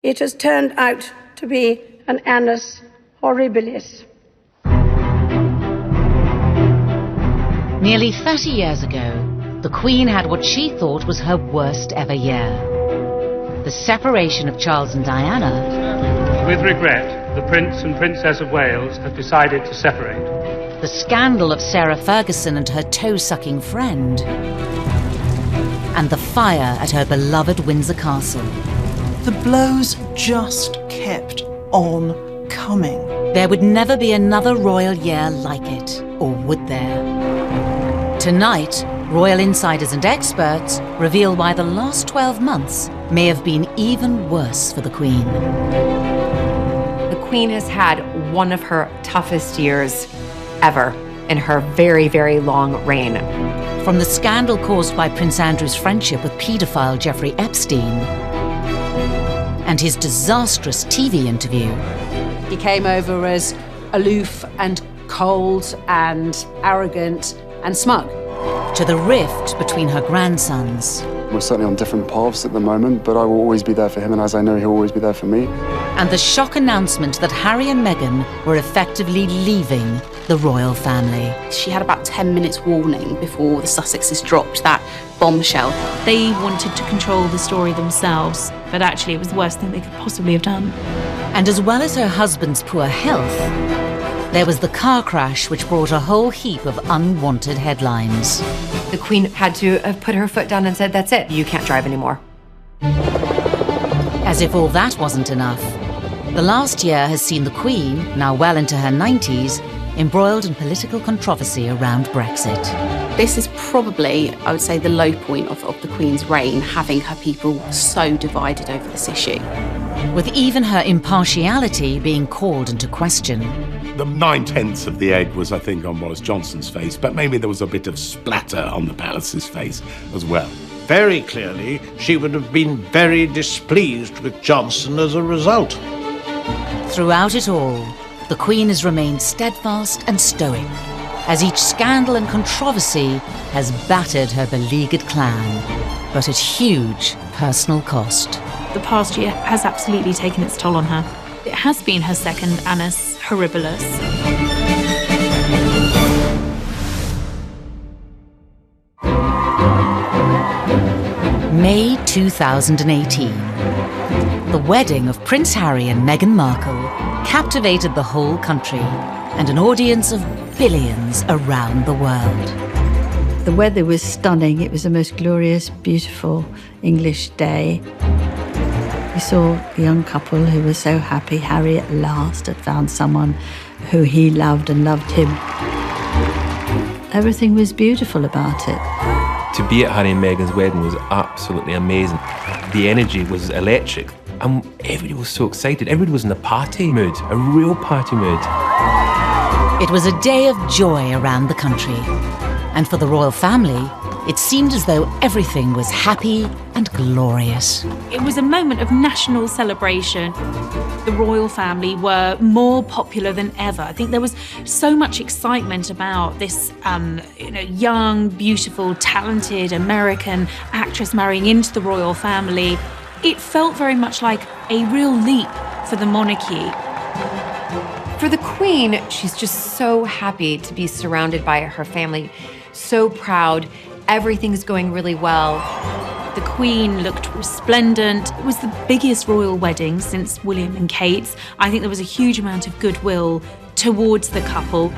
It has turned out to be an annus horribilis. Nearly 30 years ago, the Queen had what she thought was her worst ever year. The separation of Charles and Diana. With regret, the Prince and Princess of Wales have decided to separate. The scandal of Sarah Ferguson and her toe-sucking friend. And the fire at her beloved Windsor Castle. The blows just kept on coming. There would never be another royal year like it, or would there? Tonight, royal insiders and experts reveal why the last 12 months may have been even worse for the Queen. The Queen has had one of her toughest years ever in her very, very long reign. From the scandal caused by Prince Andrew's friendship with paedophile Jeffrey Epstein and his disastrous TV interview. He came over as aloof and cold and arrogant and smug. To the rift between her grandsons. We're certainly on different paths at the moment, but I will always be there for him, and as I know he'll always be there for me. And the shock announcement that Harry and Meghan were effectively leaving the royal family. She had about 10 minutes warning before the Sussexes dropped that bombshell. They wanted to control the story themselves, but actually it was the worst thing they could possibly have done. And as well as her husband's poor health, there was the car crash which brought a whole heap of unwanted headlines. The Queen had to have put her foot down and said, "That's it, you can't drive anymore." As if all that wasn't enough, the last year has seen the Queen, now well into her 90s, embroiled in political controversy around Brexit. This is probably, I would say, the low point of the Queen's reign, having her people so divided over this issue. With even her impartiality being called into question. The 9/10 of the egg was, I think, on Boris Johnson's face, but maybe there was a bit of splatter on the palace's face as well. Very clearly, she would have been very displeased with Johnson as a result. Throughout it all, the Queen has remained steadfast and stoic, as each scandal and controversy has battered her beleaguered clan, but at huge personal cost. The past year has absolutely taken its toll on her. It has been her second annus horribilis. May 2018. The wedding of Prince Harry and Meghan Markle captivated the whole country and an audience of billions around the world. The weather was stunning. It was the most glorious, beautiful English day. We saw a young couple who were so happy. Harry at last had found someone who he loved and loved him. Everything was beautiful about it. To be at Harry and Meghan's wedding was absolutely amazing. The energy was electric and everybody was so excited. Everybody was in a party mood, a real party mood. It was a day of joy around the country. And for the royal family, it seemed as though everything was happy and glorious. It was a moment of national celebration. The royal family were more popular than ever. I think there was so much excitement about this young, beautiful, talented American actress marrying into the royal family. It felt very much like a real leap for the monarchy. For the Queen, she's just so happy to be surrounded by her family, so proud. Everything's going really well. The Queen looked resplendent. It was the biggest royal wedding since William and Kate's. I think there was a huge amount of goodwill towards the couple.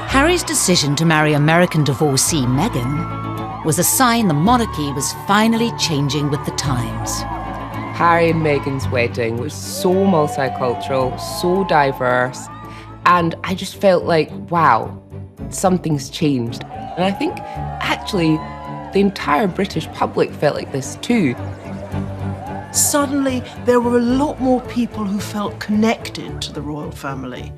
Harry's decision to marry American divorcee Meghan was a sign the monarchy was finally changing with the times. Harry and Meghan's wedding was so multicultural, so diverse, and I just felt like, wow, something's changed. And I think, actually, the entire British public felt like this too. Suddenly, there were a lot more people who felt connected to the royal family.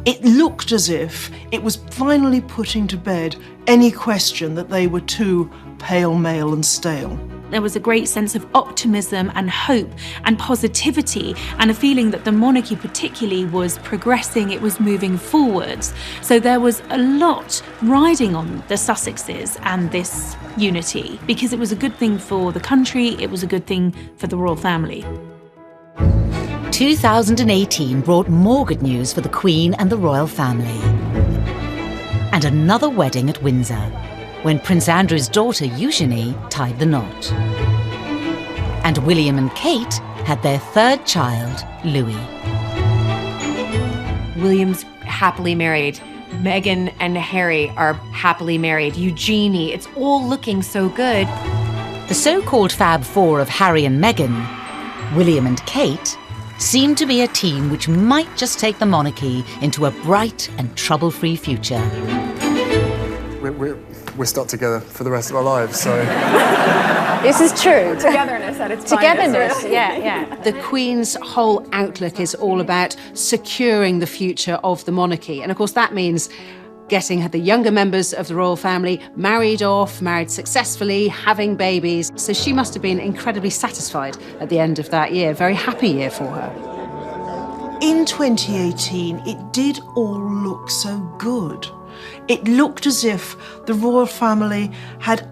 It looked as if it was finally putting to bed any question that they were too pale, male and stale. There was a great sense of optimism and hope and positivity, and a feeling that the monarchy particularly was progressing, it was moving forwards. So there was a lot riding on the Sussexes and this unity, because it was a good thing for the country, it was a good thing for the royal family. 2018 brought more good news for the Queen and the royal family. And another wedding at Windsor, when Prince Andrew's daughter Eugenie tied the knot. And William and Kate had their third child, Louis. William's happily married. Meghan and Harry are happily married. Eugenie, it's all looking so good. The so-called Fab Four of Harry and Meghan, William and Kate, seemed to be a team which might just take the monarchy into a bright and trouble-free future. We're stuck together for the rest of our lives, so... This is true. Togetherness at its Togetherness, finest. yeah. The Queen's whole outlook is all about securing the future of the monarchy. And of course, that means getting the younger members of the royal family married successfully, having babies. So she must have been incredibly satisfied at the end of that year. Very happy year for her. In 2018, it did all look so good. It looked as if the royal family had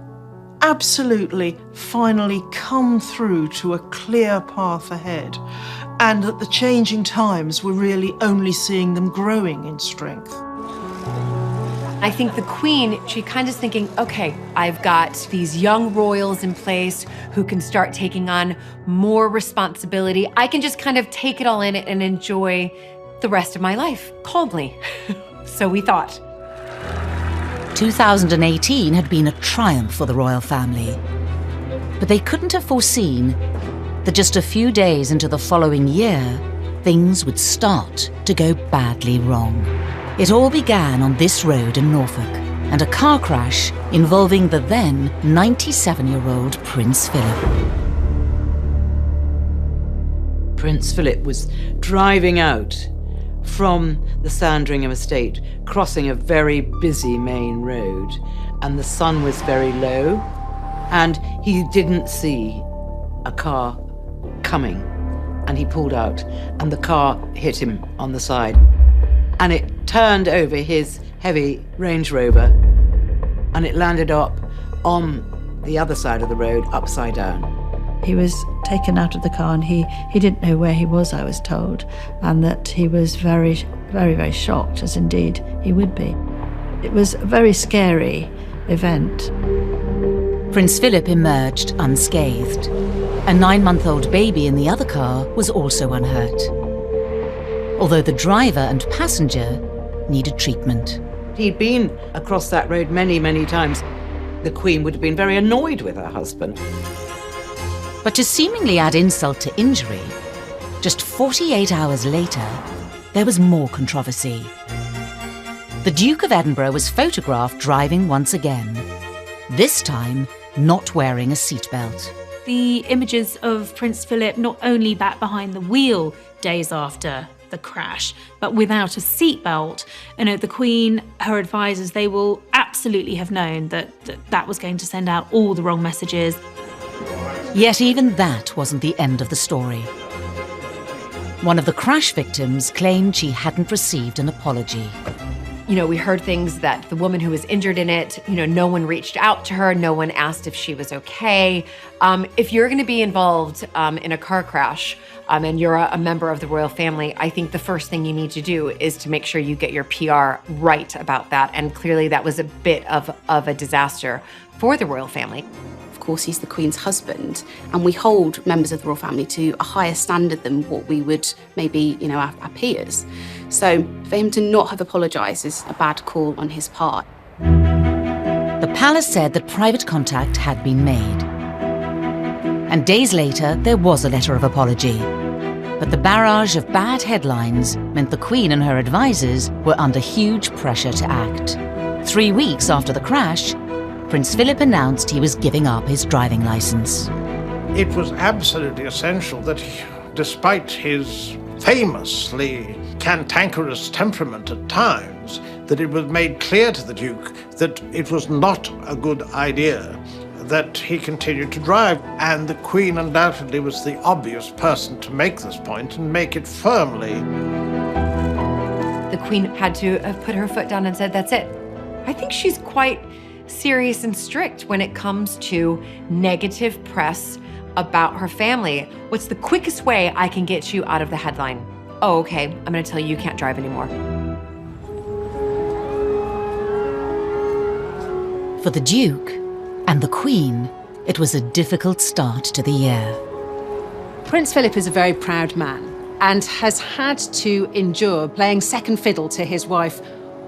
absolutely finally come through to a clear path ahead, and that the changing times were really only seeing them growing in strength. I think the Queen, she kind of is thinking, okay, I've got these young royals in place who can start taking on more responsibility. I can just kind of take it all in and enjoy the rest of my life calmly. So we thought. 2018 had been a triumph for the royal family. But they couldn't have foreseen that just a few days into the following year, things would start to go badly wrong. It all began on this road in Norfolk, and a car crash involving the then 97-year-old Prince Philip. Prince Philip was driving out from the Sandringham estate, crossing a very busy main road, and the sun was very low, and he didn't see a car coming, and he pulled out, and the car hit him on the side, and it turned over his heavy Range Rover, and it landed up on the other side of the road, upside down. He was taken out of the car, and he didn't know where he was, I was told, and that he was very, very, very shocked, as indeed he would be. It was a very scary event. Prince Philip emerged unscathed. A 9-month-old baby in the other car was also unhurt, although the driver and passenger needed treatment. He'd been across that road many, many times. The Queen would have been very annoyed with her husband. But to seemingly add insult to injury, just 48 hours later, there was more controversy. The Duke of Edinburgh was photographed driving once again, this time not wearing a seatbelt. The images of Prince Philip not only back behind the wheel days after the crash, but without a seatbelt. The Queen, her advisors, they will absolutely have known that was going to send out all the wrong messages. Yet even that wasn't the end of the story. One of the crash victims claimed she hadn't received an apology. We heard things that the woman who was injured in it, no one reached out to her, no one asked if she was okay. If you're going to be involved in a car crash and you're a member of the royal family, I think the first thing you need to do is to make sure you get your PR right about that. And clearly that was a bit of a disaster for the royal family. Of course, he's the Queen's husband, and we hold members of the royal family to a higher standard than what we would maybe, our peers. So for him to not have apologised is a bad call on his part. The palace said that private contact had been made. And days later, there was a letter of apology. But the barrage of bad headlines meant the Queen and her advisors were under huge pressure to act. 3 weeks after the crash, Prince Philip announced he was giving up his driving licence. It was absolutely essential that, despite his famously cantankerous temperament at times, that it was made clear to the Duke that it was not a good idea that he continued to drive, and the Queen undoubtedly was the obvious person to make this point and make it firmly. The Queen had to have put her foot down and said, that's it. I think she's quite serious and strict when it comes to negative press about her family. What's the quickest way I can get you out of the headline? Oh, okay, I'm gonna tell you can't drive anymore. For the Duke and the Queen, it was a difficult start to the year. Prince Philip is a very proud man and has had to endure playing second fiddle to his wife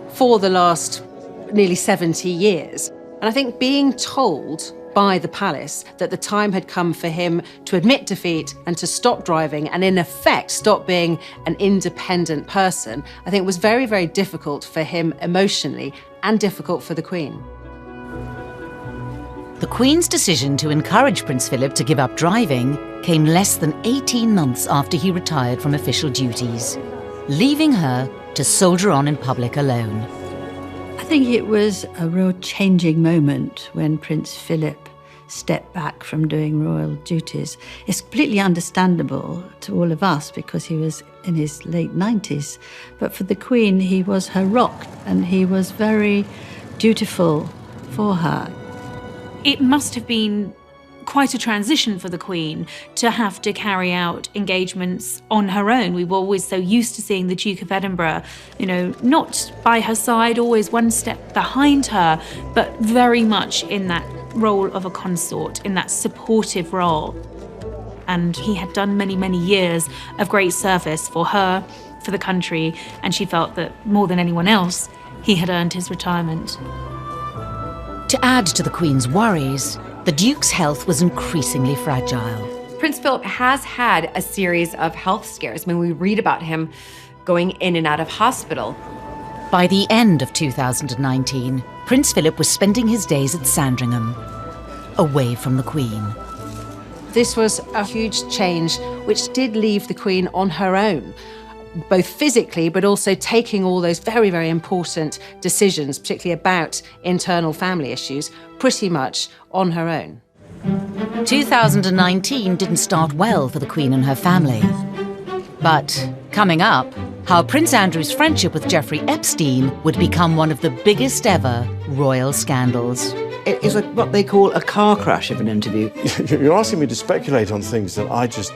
for the last nearly 70 years. And I think being told by the palace that the time had come for him to admit defeat and to stop driving and in effect stop being an independent person, I think was very, very difficult for him emotionally and difficult for the Queen. The Queen's decision to encourage Prince Philip to give up driving came less than 18 months after he retired from official duties, leaving her to soldier on in public alone. I think it was a real changing moment when Prince Philip stepped back from doing royal duties. It's completely understandable to all of us because he was in his late 90s. But for the Queen, he was her rock and he was very dutiful for her. It must have been quite a transition for the Queen to have to carry out engagements on her own. We were always so used to seeing the Duke of Edinburgh, not by her side, always one step behind her, but very much in that role of a consort, in that supportive role. And he had done many, many years of great service for her, for the country, and she felt that more than anyone else, he had earned his retirement. To add to the Queen's worries, the Duke's health was increasingly fragile. Prince Philip has had a series of health scares. I mean, we read about him going in and out of hospital. By the end of 2019, Prince Philip was spending his days at Sandringham, away from the Queen. This was a huge change which did leave the Queen on her own, both physically, but also taking all those very, very important decisions, particularly about internal family issues, pretty much on her own. 2019 didn't start well for the Queen and her family. But coming up, how Prince Andrew's friendship with Jeffrey Epstein would become one of the biggest ever royal scandals. It is what they call a car crash of an interview. You're asking me to speculate on things that I just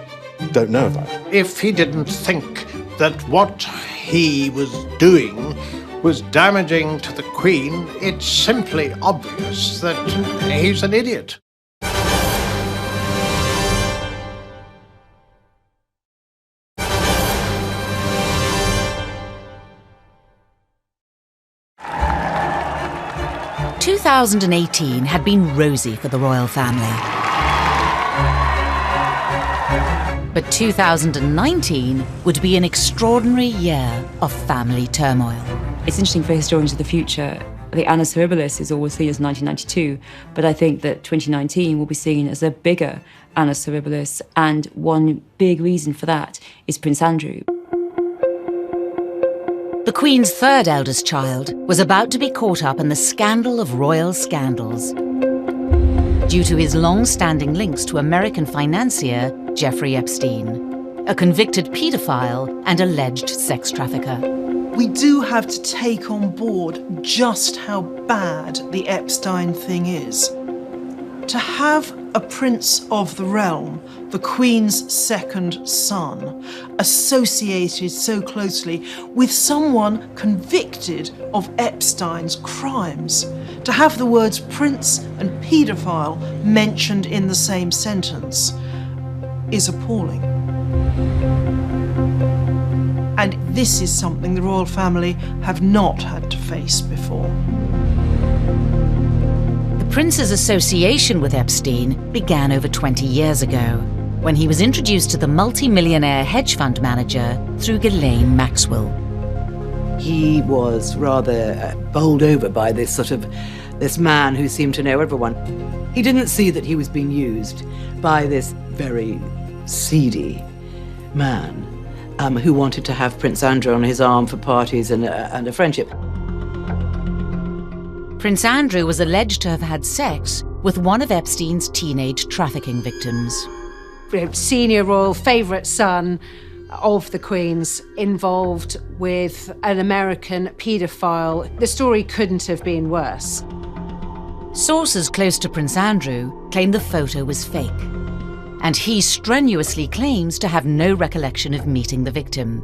don't know about. If he didn't think that what he was doing was damaging to the Queen, it's simply obvious that he's an idiot. In 2018 had been rosy for the royal family. But 2019 would be an extraordinary year of family turmoil. It's interesting for historians of the future. The Annus Horribilis is always seen as 1992, but I think that 2019 will be seen as a bigger Annus Horribilis, and one big reason for that is Prince Andrew. The Queen's third eldest child was about to be caught up in the scandal of royal scandals due to his long-standing links to American financier Jeffrey Epstein, a convicted paedophile and alleged sex trafficker. We do have to take on board just how bad the Epstein thing is. To have a prince of the realm, the Queen's second son, associated so closely with someone convicted of Epstein's crimes, to have the words prince and paedophile mentioned in the same sentence is appalling. And this is something the royal family have not had to face before. The Prince's association with Epstein began over 20 years ago, when he was introduced to the multi-millionaire hedge fund manager through Ghislaine Maxwell. He was rather bowled over by this man who seemed to know everyone. He didn't see that he was being used by this very seedy man who wanted to have Prince Andrew on his arm for parties and a friendship. Prince Andrew was alleged to have had sex with one of Epstein's teenage trafficking victims. Senior royal favourite son of the Queen's involved with an American paedophile. The story couldn't have been worse. Sources close to Prince Andrew claim the photo was fake, and he strenuously claims to have no recollection of meeting the victim.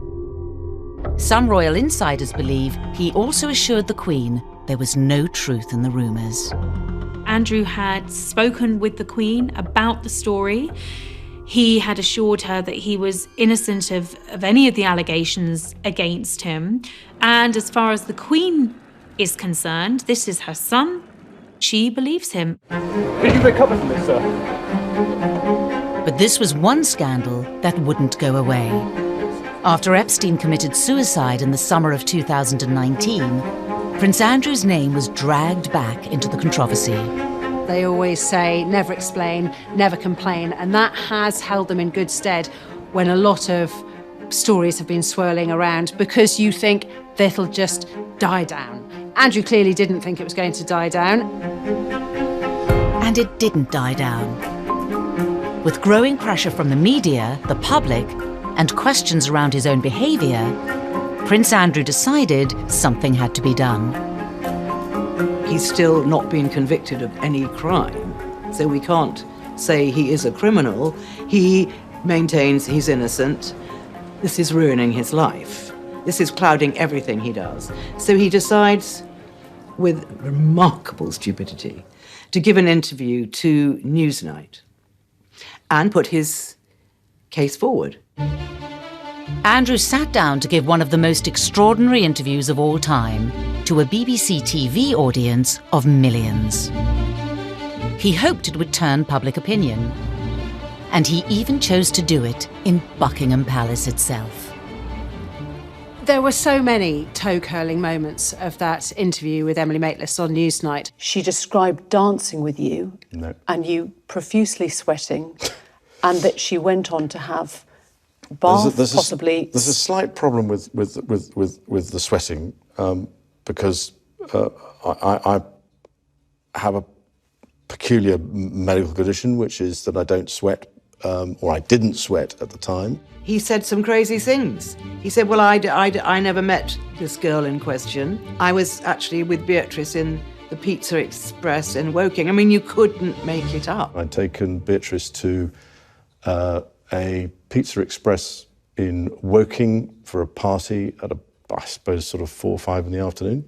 Some royal insiders believe he also assured the Queen there was no truth in the rumours. Andrew had spoken with the Queen about the story. He had assured her that he was innocent of any of the allegations against him. And as far as the Queen is concerned, this is her son. She believes him. Did you recover from this, sir? But this was one scandal that wouldn't go away. After Epstein committed suicide in the summer of 2019, Prince Andrew's name was dragged back into the controversy. They always say, never explain, never complain, and that has held them in good stead when a lot of stories have been swirling around because you think that'll just die down. Andrew clearly didn't think it was going to die down. And it didn't die down. With growing pressure from the media, the public, and questions around his own behaviour, Prince Andrew decided something had to be done. He's still not been convicted of any crime, so we can't say he is a criminal. He maintains he's innocent. This is ruining his life. This is clouding everything he does. So he decides, with remarkable stupidity, to give an interview to Newsnight and put his case forward. Andrew sat down to give one of the most extraordinary interviews of all time to a BBC TV audience of millions. He hoped it would turn public opinion, and he even chose to do it in Buckingham Palace itself. There were so many toe-curling moments of that interview with Emily Maitlis on Newsnight. She described dancing with you and you profusely sweating, and that she went on to have bath, possibly. There's a slight problem with the sweating because I have a peculiar medical condition, which is that I don't sweat, or I didn't sweat at the time. He said some crazy things. He said, well, I never met this girl in question. I was actually with Beatrice in the Pizza Express in Woking. I mean, you couldn't make it up. I'd taken Beatrice to a Pizza Express in Woking for a party at I suppose, sort of 4 or 5 in the afternoon.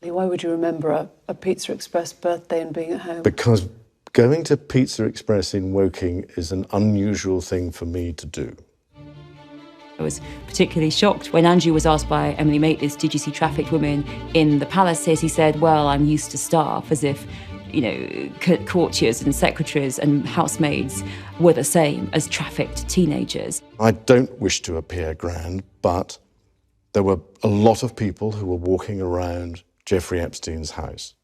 Why would you remember a Pizza Express birthday and being at home? Because going to Pizza Express in Woking is an unusual thing for me to do. I was particularly shocked when Andrew was asked by Emily Maitlis, did you see trafficked women in the palaces? He said, well, I'm used to staff, as if, you know, courtiers and secretaries and housemaids were the same as trafficked teenagers. I don't wish to appear grand, but there were a lot of people who were walking around Jeffrey Epstein's house.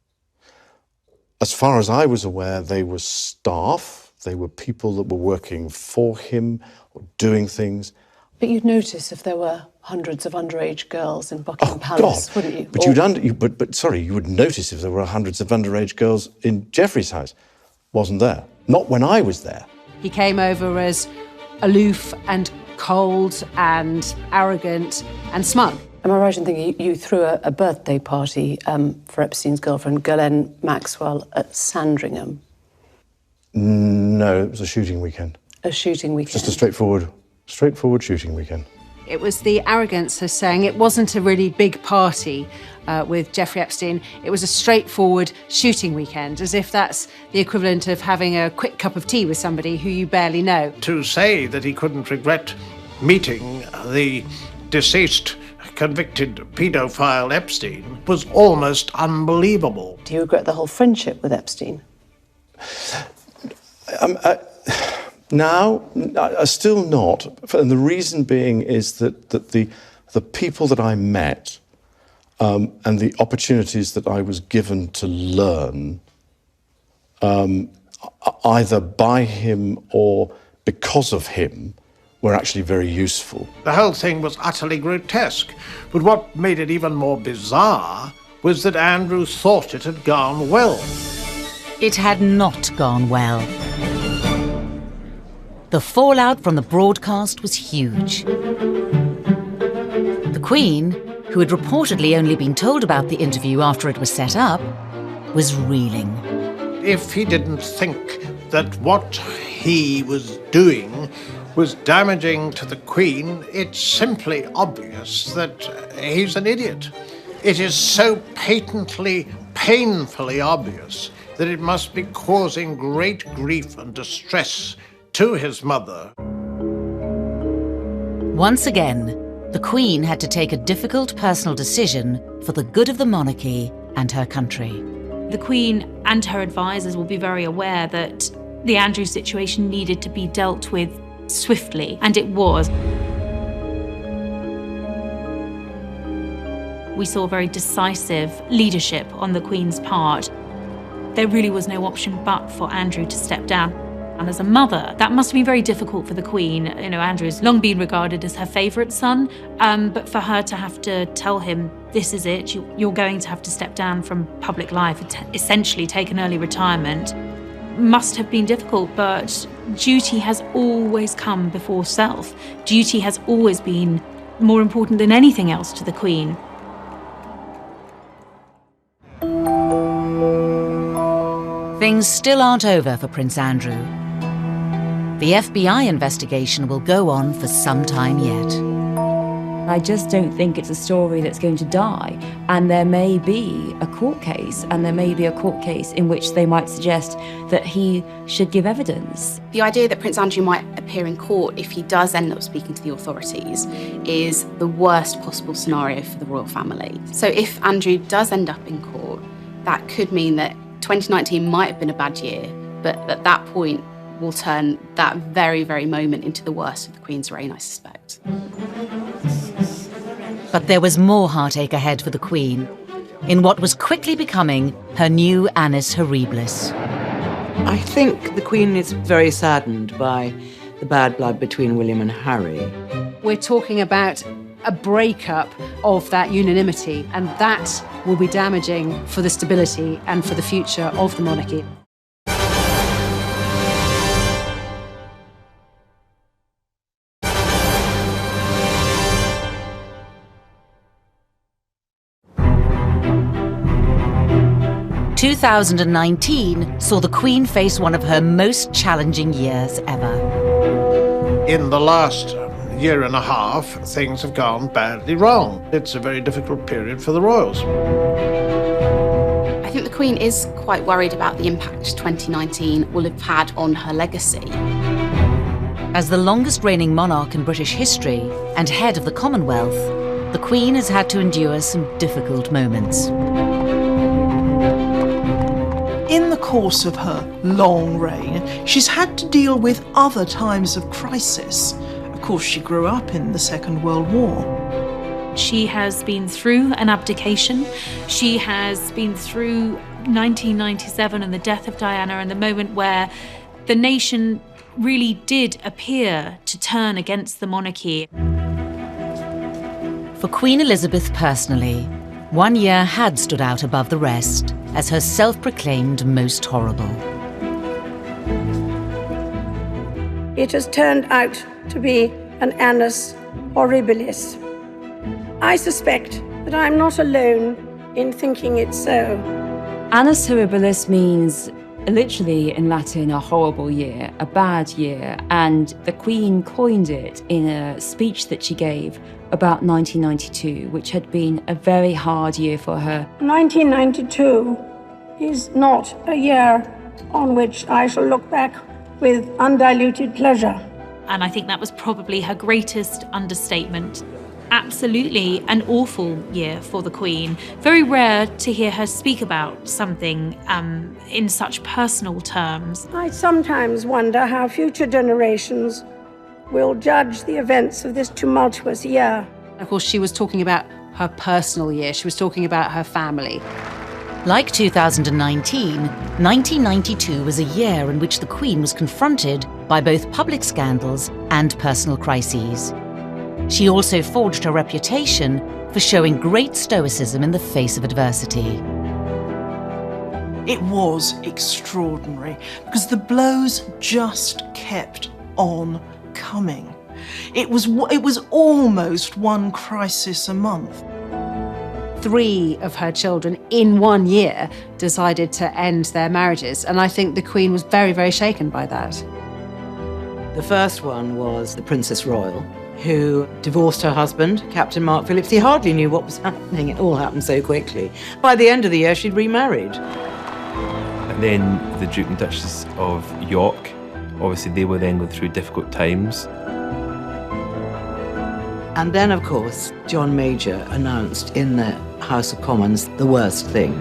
As far as I was aware, they were staff. They were people that were working for him or doing things. But you'd notice if there were hundreds of underage girls in Buckingham Palace, God. wouldn't you? But you would notice if there were hundreds of underage girls in Jeffrey's house. Wasn't there. Not when I was there. He came over as aloof and cold and arrogant and smug. Am I right in thinking you threw a birthday party for Epstein's girlfriend, Ghislaine Maxwell, at Sandringham? No, it was a shooting weekend. A shooting weekend? Just a straightforward shooting weekend. It was the arrogance of saying it wasn't a really big party with Jeffrey Epstein. It was a straightforward shooting weekend, as if that's the equivalent of having a quick cup of tea with somebody who you barely know. To say that he couldn't regret meeting the deceased convicted paedophile Epstein was almost unbelievable. Do you regret the whole friendship with Epstein? Now, still not. And the reason being is that the people that I met and the opportunities that I was given to learn, either by him or because of him, were actually very useful. The whole thing was utterly grotesque. But what made it even more bizarre was that Andrew thought it had gone well. It had not gone well. The fallout from the broadcast was huge. The Queen, who had reportedly only been told about the interview after it was set up, was reeling. If he didn't think that what he was doing was damaging to the Queen, it's simply obvious that he's an idiot. It is so patently, painfully obvious that it must be causing great grief and distress to his mother. Once again, the Queen had to take a difficult personal decision for the good of the monarchy and her country. The Queen and her advisors will be very aware that the Andrew situation needed to be dealt with swiftly, and it was. We saw very decisive leadership on the Queen's part. There really was no option but for Andrew to step down. And as a mother, that must have been very difficult for the Queen. You know, Andrew's long been regarded as her favourite son, but for her to have to tell him, this is it, you're going to have to step down from public life, essentially take an early retirement, must have been difficult, but duty has always come before self. Duty has always been more important than anything else to the Queen. Things still aren't over for Prince Andrew. The FBI investigation will go on for some time yet. I just don't think it's a story that's going to die. And there may be a court case, and there may be a court case in which they might suggest that he should give evidence. The idea that Prince Andrew might appear in court if he does end up speaking to the authorities is the worst possible scenario for the royal family. So if Andrew does end up in court, that could mean that 2019 might have been a bad year, but at that point will turn that very, very moment into the worst of the Queen's reign, I suspect. But there was more heartache ahead for the Queen, in what was quickly becoming her new annus horribilis. I think the Queen is very saddened by the bad blood between William and Harry. We're talking about a breakup of that unanimity, and that will be damaging for the stability and for the future of the monarchy. In 2019 saw the Queen face one of her most challenging years ever. In the last year and a half, things have gone badly wrong. It's a very difficult period for the royals. I think the Queen is quite worried about the impact 2019 will have had on her legacy. As the longest reigning monarch in British history and head of the Commonwealth, the Queen has had to endure some difficult moments. In the course of her long reign, she's had to deal with other times of crisis. Of course, she grew up in the Second World War. She has been through an abdication. She has been through 1997 and the death of Diana, and the moment where the nation really did appear to turn against the monarchy. For Queen Elizabeth personally, one year had stood out above the rest as her self-proclaimed most horrible. It has turned out to be an annus horribilis. I suspect that I'm not alone in thinking it so. Annus horribilis means, literally in Latin, a horrible year, a bad year, and the Queen coined it in a speech that she gave about 1992, which had been a very hard year for her. 1992 is not a year on which I shall look back with undiluted pleasure. And I think that was probably her greatest understatement. Absolutely an awful year for the Queen. Very rare to hear her speak about something in such personal terms. I sometimes wonder how future generations will judge the events of this tumultuous year. Of course, she was talking about her personal year. She was talking about her family. Like 2019, 1992 was a year in which the Queen was confronted by both public scandals and personal crises. She also forged her reputation for showing great stoicism in the face of adversity. It was extraordinary because the blows just kept on coming. It was almost one crisis a month. 3 of her children in 1 year decided to end their marriages, and I think the Queen was very, very shaken by that. The first one was the Princess Royal, who divorced her husband, Captain Mark Phillips. He hardly knew what was happening. It all happened so quickly. By the end of the year, she'd remarried. And then the Duke and Duchess of York, obviously they were then going through difficult times. And then, of course, John Major announced in the House of Commons the worst thing.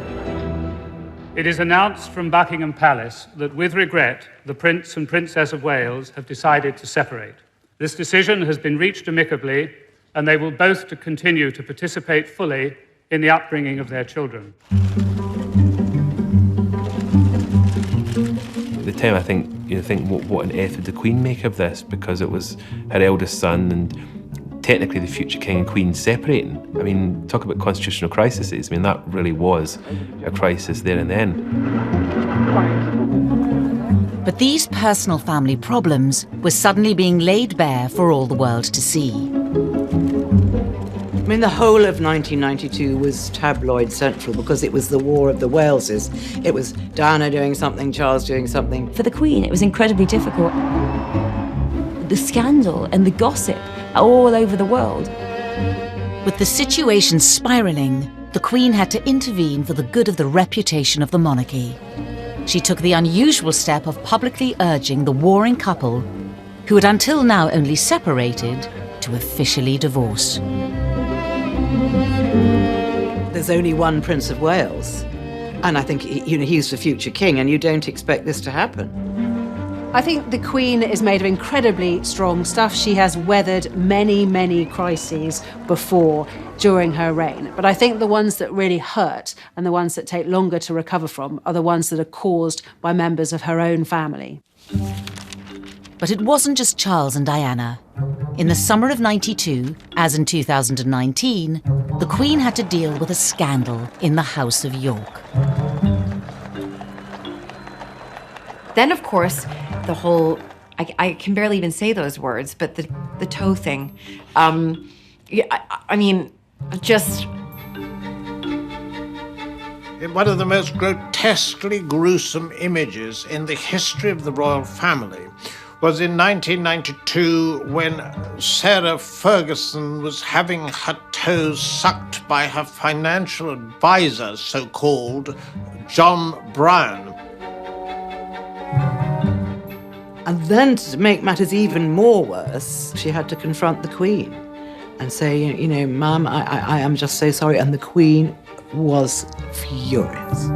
It is announced from Buckingham Palace that, with regret, the Prince and Princess of Wales have decided to separate. This decision has been reached amicably, and they will both to continue to participate fully in the upbringing of their children. At the time, I think, what on earth would the Queen make of this? Because it was her eldest son and technically the future King and Queen separating. I mean, talk about constitutional crises. I mean, that really was a crisis there and then. But these personal family problems were suddenly being laid bare for all the world to see. I mean, the whole of 1992 was tabloid central because it was the War of the Waleses. It was Diana doing something, Charles doing something. For the Queen, it was incredibly difficult. The scandal and the gossip all over the world. With the situation spiralling, the Queen had to intervene for the good of the reputation of the monarchy. She took the unusual step of publicly urging the warring couple, who had until now only separated, to officially divorce. There's only one Prince of Wales, and I think he's the future king, and you don't expect this to happen. I think the Queen is made of incredibly strong stuff. She has weathered many, many crises before during her reign. But I think the ones that really hurt and the ones that take longer to recover from are the ones that are caused by members of her own family. But it wasn't just Charles and Diana. In the summer of '92, as in 2019, the Queen had to deal with a scandal in the House of York. Then, of course, the whole, I can barely even say those words, but the toe thing. I mean, just... One of the most grotesquely gruesome images in the history of the royal family was in 1992 when Sarah Ferguson was having her toes sucked by her financial advisor, so-called John Brown. And then, to make matters even more worse, she had to confront the Queen and say, Mum, I am just so sorry. And the Queen was furious.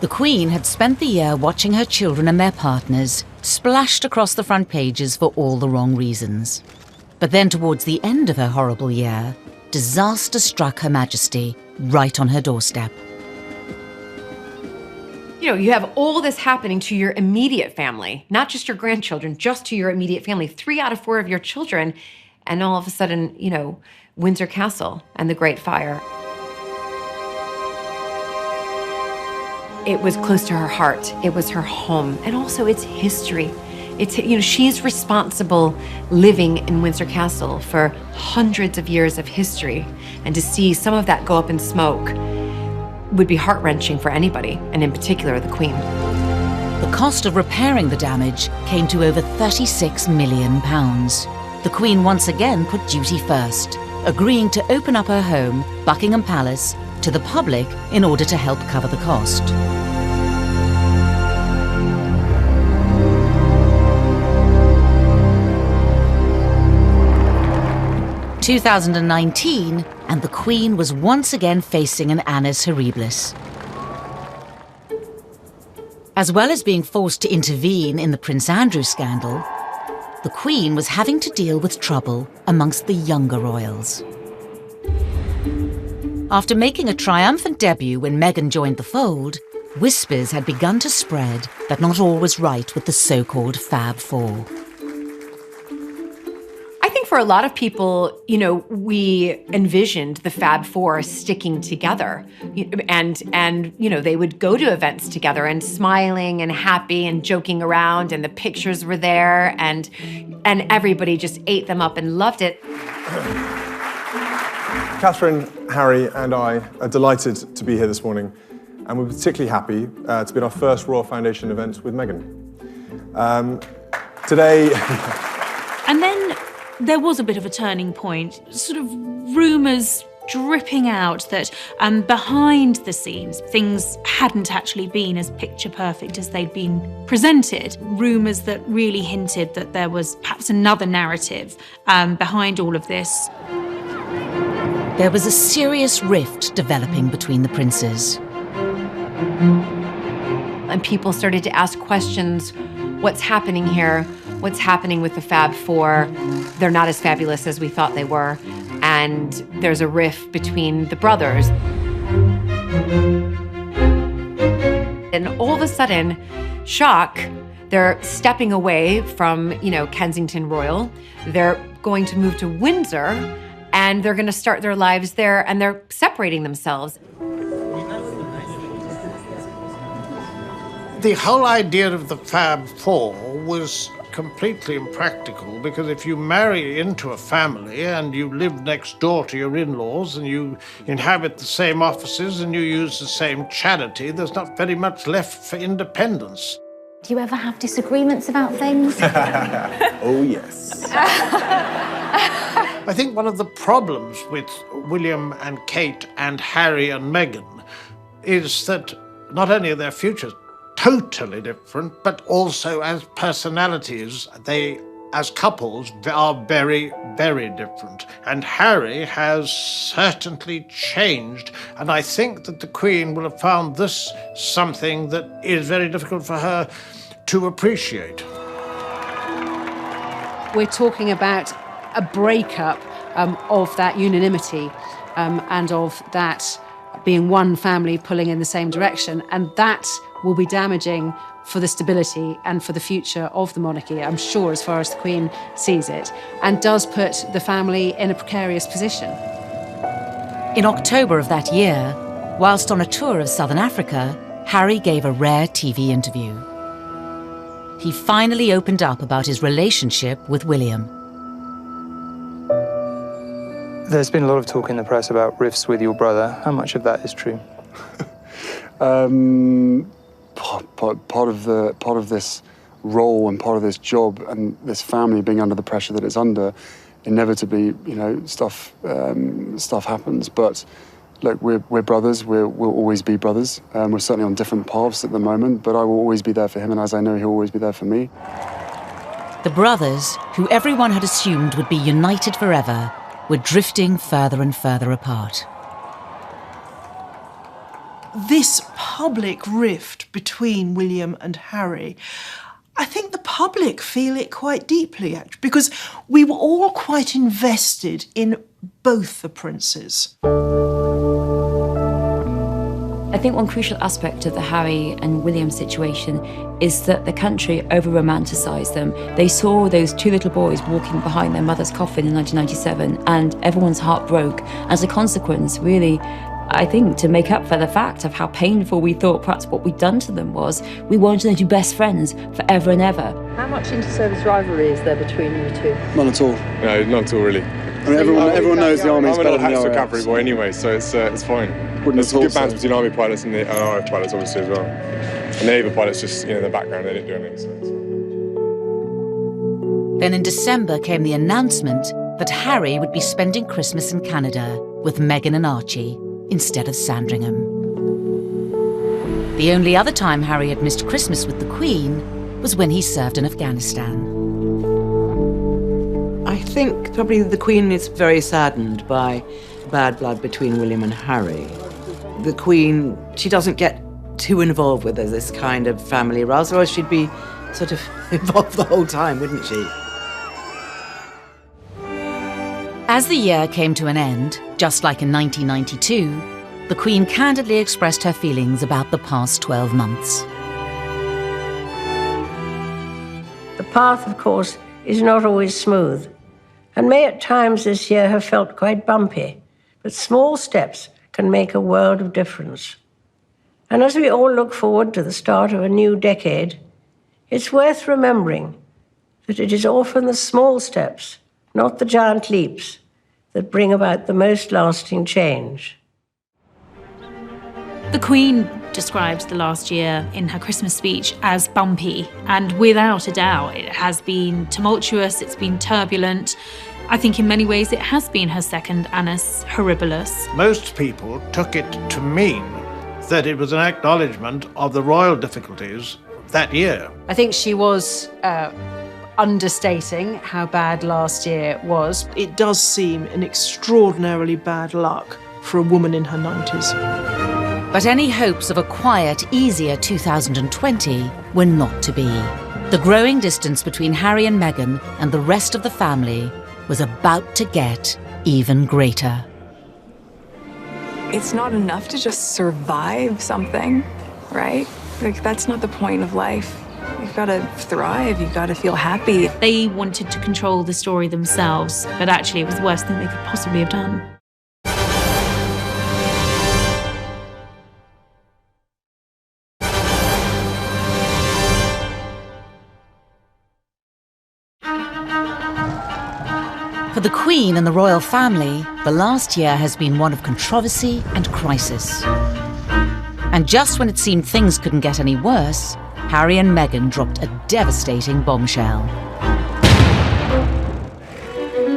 The Queen had spent the year watching her children and their partners splashed across the front pages for all the wrong reasons. But then, towards the end of her horrible year, disaster struck Her Majesty right on her doorstep. You have all this happening to your immediate family, not just your grandchildren, just to your immediate family. 3 out of 4 of your children, and all of a sudden, Windsor Castle and the Great Fire. It was close to her heart. It was her home, and also it's history. It's, she's responsible living in Windsor Castle for hundreds of years of history, and to see some of that go up in smoke would be heart-wrenching for anybody, and in particular the Queen. The cost of repairing the damage came to over £36 million. The Queen once again put duty first, agreeing to open up her home, Buckingham Palace, to the public in order to help cover the cost. (2019), and the Queen was once again facing an annus horribilis. As well as being forced to intervene in the Prince Andrew scandal, the Queen was having to deal with trouble amongst the younger royals. After making a triumphant debut when Meghan joined the fold, whispers had begun to spread that not all was right with the so-called Fab Four. I think for a lot of people, we envisioned the Fab Four sticking together, and they would go to events together and smiling and happy and joking around, and the pictures were there, and everybody just ate them up and loved it. Catherine, Harry, and I are delighted to be here this morning, and we're particularly happy to be at our first Royal Foundation event with Meghan. Today. And then there was a bit of a turning point, sort of rumours dripping out that behind the scenes, things hadn't actually been as picture perfect as they'd been presented. Rumours that really hinted that there was perhaps another narrative behind all of this. There was a serious rift developing between the princes. And people started to ask questions. What's happening here? What's happening with the Fab Four? They're not as fabulous as we thought they were. And there's a rift between the brothers. And all of a sudden, shock, they're stepping away from, Kensington Royal. They're going to move to Windsor, and they're going to start their lives there, and they're separating themselves. The whole idea of the Fab Four was completely impractical, because if you marry into a family and you live next door to your in-laws and you inhabit the same offices and you use the same charity, there's not very much left for independence. Do you ever have disagreements about things? Oh, yes. I think one of the problems with William and Kate and Harry and Meghan is that not only are their futures totally different, but also as personalities, they, as couples, are very, very different. And Harry has certainly changed, and I think that the Queen will have found this something that is very difficult for her to appreciate. We're talking about a breakup of that unanimity and of that being one family pulling in the same direction, and that will be damaging for the stability and for the future of the monarchy, I'm sure, as far as the Queen sees it, and does put the family in a precarious position. In October of that year, whilst on a tour of Southern Africa, Harry gave a rare TV interview. He finally opened up about his relationship with William. There's been a lot of talk in the press about rifts with your brother. How much of that is true? Part of this role and part of this job and this family being under the pressure that it's under, inevitably, stuff happens. But look, we're brothers. We'll always be brothers. We're certainly on different paths at the moment, but I will always be there for him, and as I know, he'll always be there for me. The brothers, who everyone had assumed would be united forever, were drifting further and further apart. This public rift between William and Harry, I think the public feel it quite deeply, actually, because we were all quite invested in both the princes. I think one crucial aspect of the Harry and William situation is that the country over-romanticised them. They saw those two little boys walking behind their mother's coffin in 1997, and everyone's heart broke. As a consequence, really, I think, to make up for the fact of how painful we thought perhaps what we'd done to them was, we wanted them to be best friends forever and ever. How much inter-service rivalry is there between you two? None at all. No, not at all, really. I mean, everyone knows the Army's better than the RAF. I'm a cavalry boy anyway, so it's fine. There's some good bands between Army pilots and RAF pilots, obviously, as well. And the Naval pilots just, in the background, they didn't do anything. So. Then in December came the announcement that Harry would be spending Christmas in Canada with Meghan and Archie instead of Sandringham. The only other time Harry had missed Christmas with the Queen was when he served in Afghanistan. I think probably the Queen is very saddened by bad blood between William and Harry. The Queen, she doesn't get too involved with this kind of family, otherwise she'd be sort of involved the whole time, wouldn't she? As the year came to an end, just like in 1992, the Queen candidly expressed her feelings about the past 12 months. The path, of course, is not always smooth, and may at times this year have felt quite bumpy, but small steps can make a world of difference. And as we all look forward to the start of a new decade, it's worth remembering that it is often the small steps, not the giant leaps, that bring about the most lasting change. The Queen describes the last year in her Christmas speech as bumpy, and without a doubt, it has been tumultuous, it's been turbulent. I think in many ways it has been her second Annus Horribilis. Most people took it to mean that it was an acknowledgement of the royal difficulties that year. I think she was understating how bad last year was. It does seem an extraordinarily bad luck for a woman in her 90s. But any hopes of a quiet, easier 2020 were not to be. The growing distance between Harry and Meghan and the rest of the family was about to get even greater. It's not enough to just survive something, right? Like, that's not the point of life. You've got to thrive, you've got to feel happy. They wanted to control the story themselves, but actually it was worse than they could possibly have done. For the Queen and the royal family, the last year has been one of controversy and crisis. And just when it seemed things couldn't get any worse, Harry and Meghan dropped a devastating bombshell.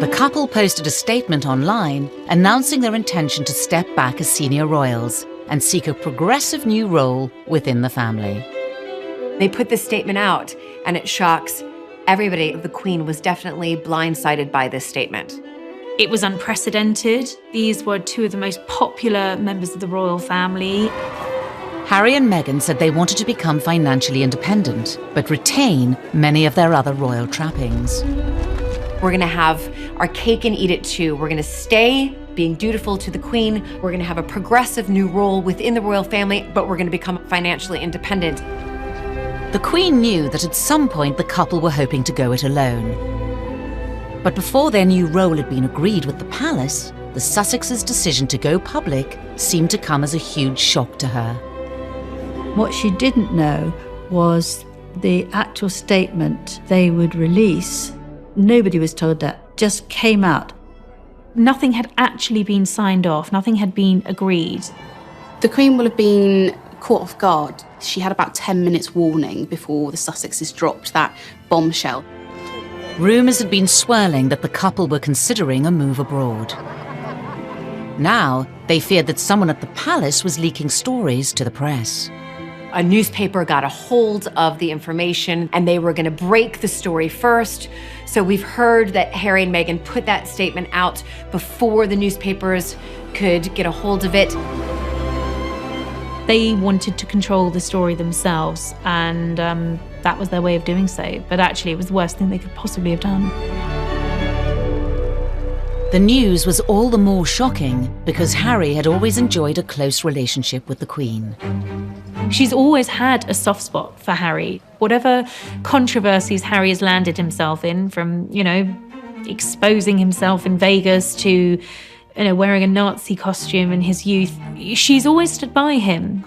The couple posted a statement online announcing their intention to step back as senior royals and seek a progressive new role within the family. They put this statement out, and it shocks everybody. The Queen was definitely blindsided by this statement. It was unprecedented. These were two of the most popular members of the royal family. Harry and Meghan said they wanted to become financially independent, but retain many of their other royal trappings. We're gonna have our cake and eat it too. We're gonna stay being dutiful to the Queen. We're gonna have a progressive new role within the royal family, but we're gonna become financially independent. The Queen knew that at some point the couple were hoping to go it alone. But before their new role had been agreed with the palace, the Sussexes' decision to go public seemed to come as a huge shock to her. What she didn't know was the actual statement they would release. Nobody was told that, just came out. Nothing had actually been signed off, nothing had been agreed. The Queen will have been caught off guard. She had about 10 minutes warning before the Sussexes dropped that bombshell. Rumours had been swirling that the couple were considering a move abroad. Now, they feared that someone at the palace was leaking stories to the press. A newspaper got a hold of the information, and they were going to break the story first. So we've heard that Harry and Meghan put that statement out before the newspapers could get a hold of it. They wanted to control the story themselves, and that was their way of doing so. But actually, it was the worst thing they could possibly have done. The news was all the more shocking because Harry had always enjoyed a close relationship with the Queen. She's always had a soft spot for Harry. Whatever controversies Harry has landed himself in, from, exposing himself in Vegas to wearing a Nazi costume in his youth, she's always stood by him.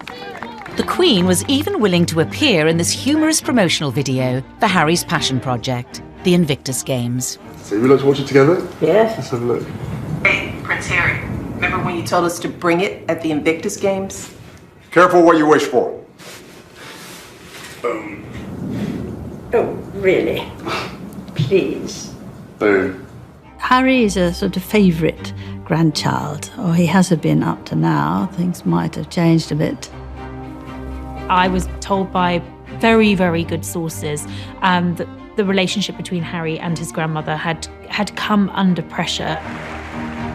The Queen was even willing to appear in this humorous promotional video for Harry's passion project, the Invictus Games. So we like to watch it together? Yes. Let's have a look. Hey, Prince Harry, remember when you told us to bring it at the Invictus Games? Careful what you wish for. Oh, really? Please. Boom. Harry is a sort of favourite grandchild, or he has been up to now. Things might have changed a bit. I was told by very, very good sources that the relationship between Harry and his grandmother had come under pressure.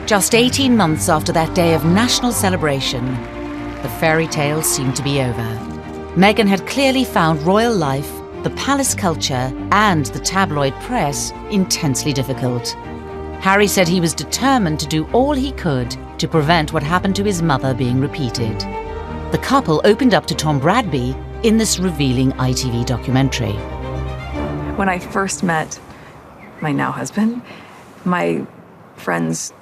Just 18 months after that day of national celebration, the fairy tale seemed to be over. Meghan had clearly found royal life, the palace culture, and the tabloid press intensely difficult. Harry said he was determined to do all he could to prevent what happened to his mother being repeated. The couple opened up to Tom Bradby in this revealing ITV documentary. When I first met my now husband, my friends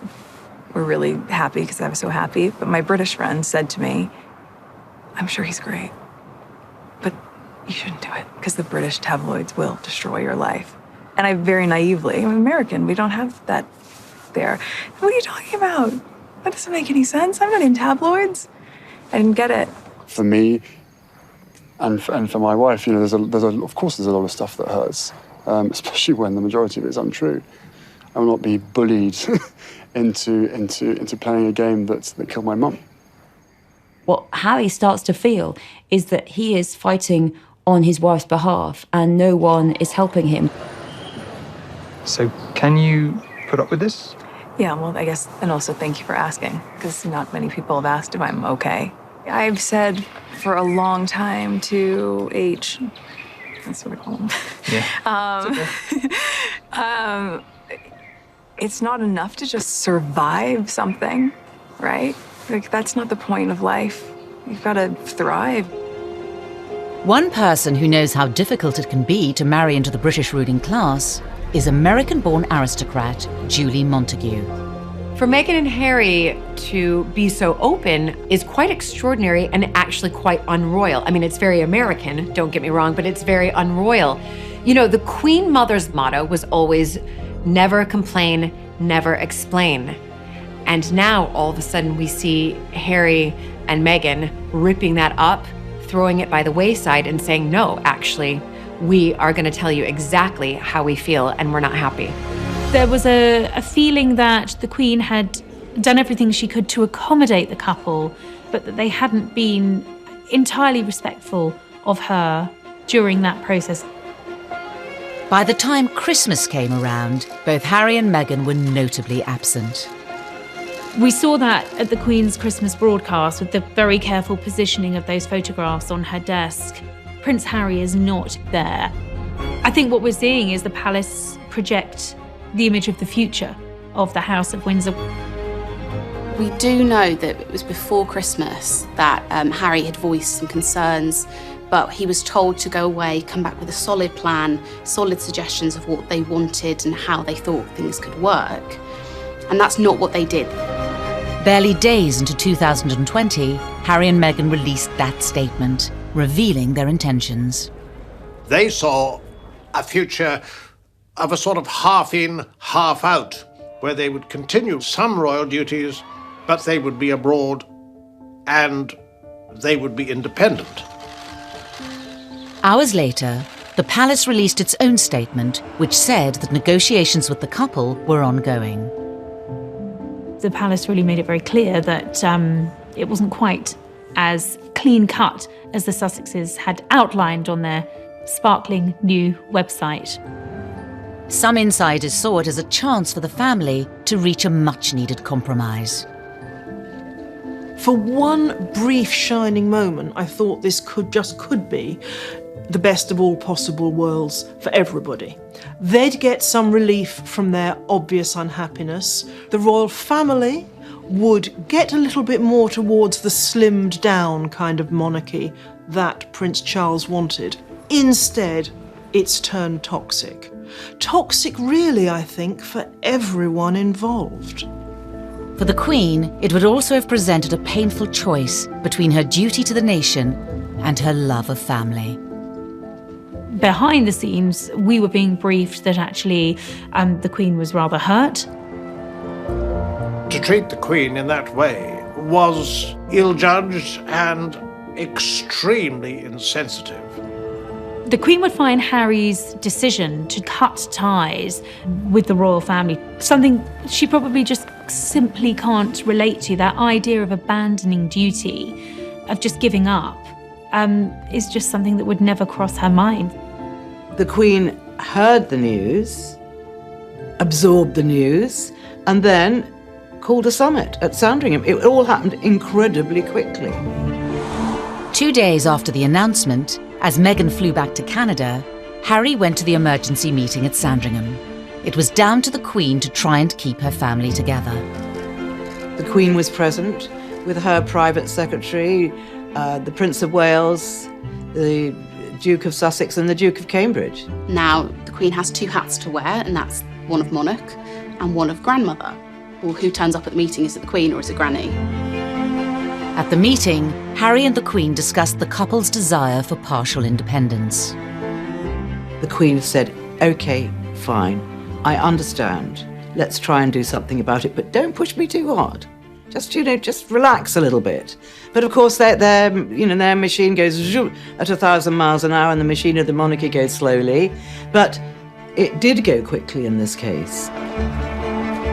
were really happy because I was so happy, but my British friend said to me, "I'm sure he's great, but you shouldn't do it because the British tabloids will destroy your life." And I very naively, I'm American, we don't have that there. "What are you talking about? That doesn't make any sense. I'm not in tabloids." I didn't get it. For me and for my wife, you know, of course there's a lot of stuff that hurts, especially when the majority of it is untrue. I will not be bullied into playing a game that killed my mum. What Harry starts to feel is that he is fighting on his wife's behalf and no one is helping him. So can you put up with this? Yeah, well, I guess, and also thank you for asking, because not many people have asked if I'm okay. I've said for a long time to H, that's what I call him. Yeah. It's not enough to just survive something, right? Like, that's not the point of life. You've got to thrive. One person who knows how difficult it can be to marry into the British ruling class is American-born aristocrat Julie Montague. For Meghan and Harry to be so open is quite extraordinary and actually quite unroyal. I mean, it's very American, don't get me wrong, but it's very unroyal. You know, the Queen Mother's motto was always never complain, never explain. And now all of a sudden we see Harry and Meghan ripping that up, throwing it by the wayside and saying, no, actually, we are going to tell you exactly how we feel and we're not happy. There was a feeling that the Queen had done everything she could to accommodate the couple, but that they hadn't been entirely respectful of her during that process. By the time Christmas came around, both Harry and Meghan were notably absent. We saw that at the Queen's Christmas broadcast with the very careful positioning of those photographs on her desk. Prince Harry is not there. I think what we're seeing is the palace project the image of the future of the House of Windsor. We do know that it was before Christmas that Harry had voiced some concerns, but he was told to go away, come back with a solid plan, solid suggestions of what they wanted and how they thought things could work. And that's not what they did. Barely days into 2020, Harry and Meghan released that statement, revealing their intentions. They saw a future of a sort of half in, half out, where they would continue some royal duties, but they would be abroad and they would be independent. Hours later, the palace released its own statement, which said that negotiations with the couple were ongoing. The palace really made it very clear that it wasn't quite as clean-cut as the Sussexes had outlined on their sparkling new website. Some insiders saw it as a chance for the family to reach a much-needed compromise. For one brief shining moment, I thought this could be the best of all possible worlds for everybody. They'd get some relief from their obvious unhappiness. The royal family would get a little bit more towards the slimmed down kind of monarchy that Prince Charles wanted. Instead, it's turned toxic. Toxic really, I think, for everyone involved. For the Queen, it would also have presented a painful choice between her duty to the nation and her love of family. Behind the scenes, we were being briefed that actually the Queen was rather hurt. To treat the Queen in that way was ill-judged and extremely insensitive. The Queen would find Harry's decision to cut ties with the royal family something she probably just simply can't relate to. That idea of abandoning duty, of just giving up, is just something that would never cross her mind. The Queen heard the news, absorbed the news, and then called a summit at Sandringham. It all happened incredibly quickly. 2 days after the announcement, as Meghan flew back to Canada, Harry went to the emergency meeting at Sandringham. It was down to the Queen to try and keep her family together. The Queen was present with her private secretary, the Prince of Wales, the Duke of Sussex and the Duke of Cambridge. Now, the Queen has 2 hats to wear, and that's one of monarch and one of grandmother. Well, who turns up at the meeting? Is it the Queen or is it Granny? At the meeting, Harry and the Queen discussed the couple's desire for partial independence. The Queen said, OK, fine, I understand. Let's try and do something about it, but don't push me too hard. Just, just relax a little bit. But of course, their machine goes at 1,000 miles an hour and the machine of the monarchy goes slowly. But it did go quickly in this case.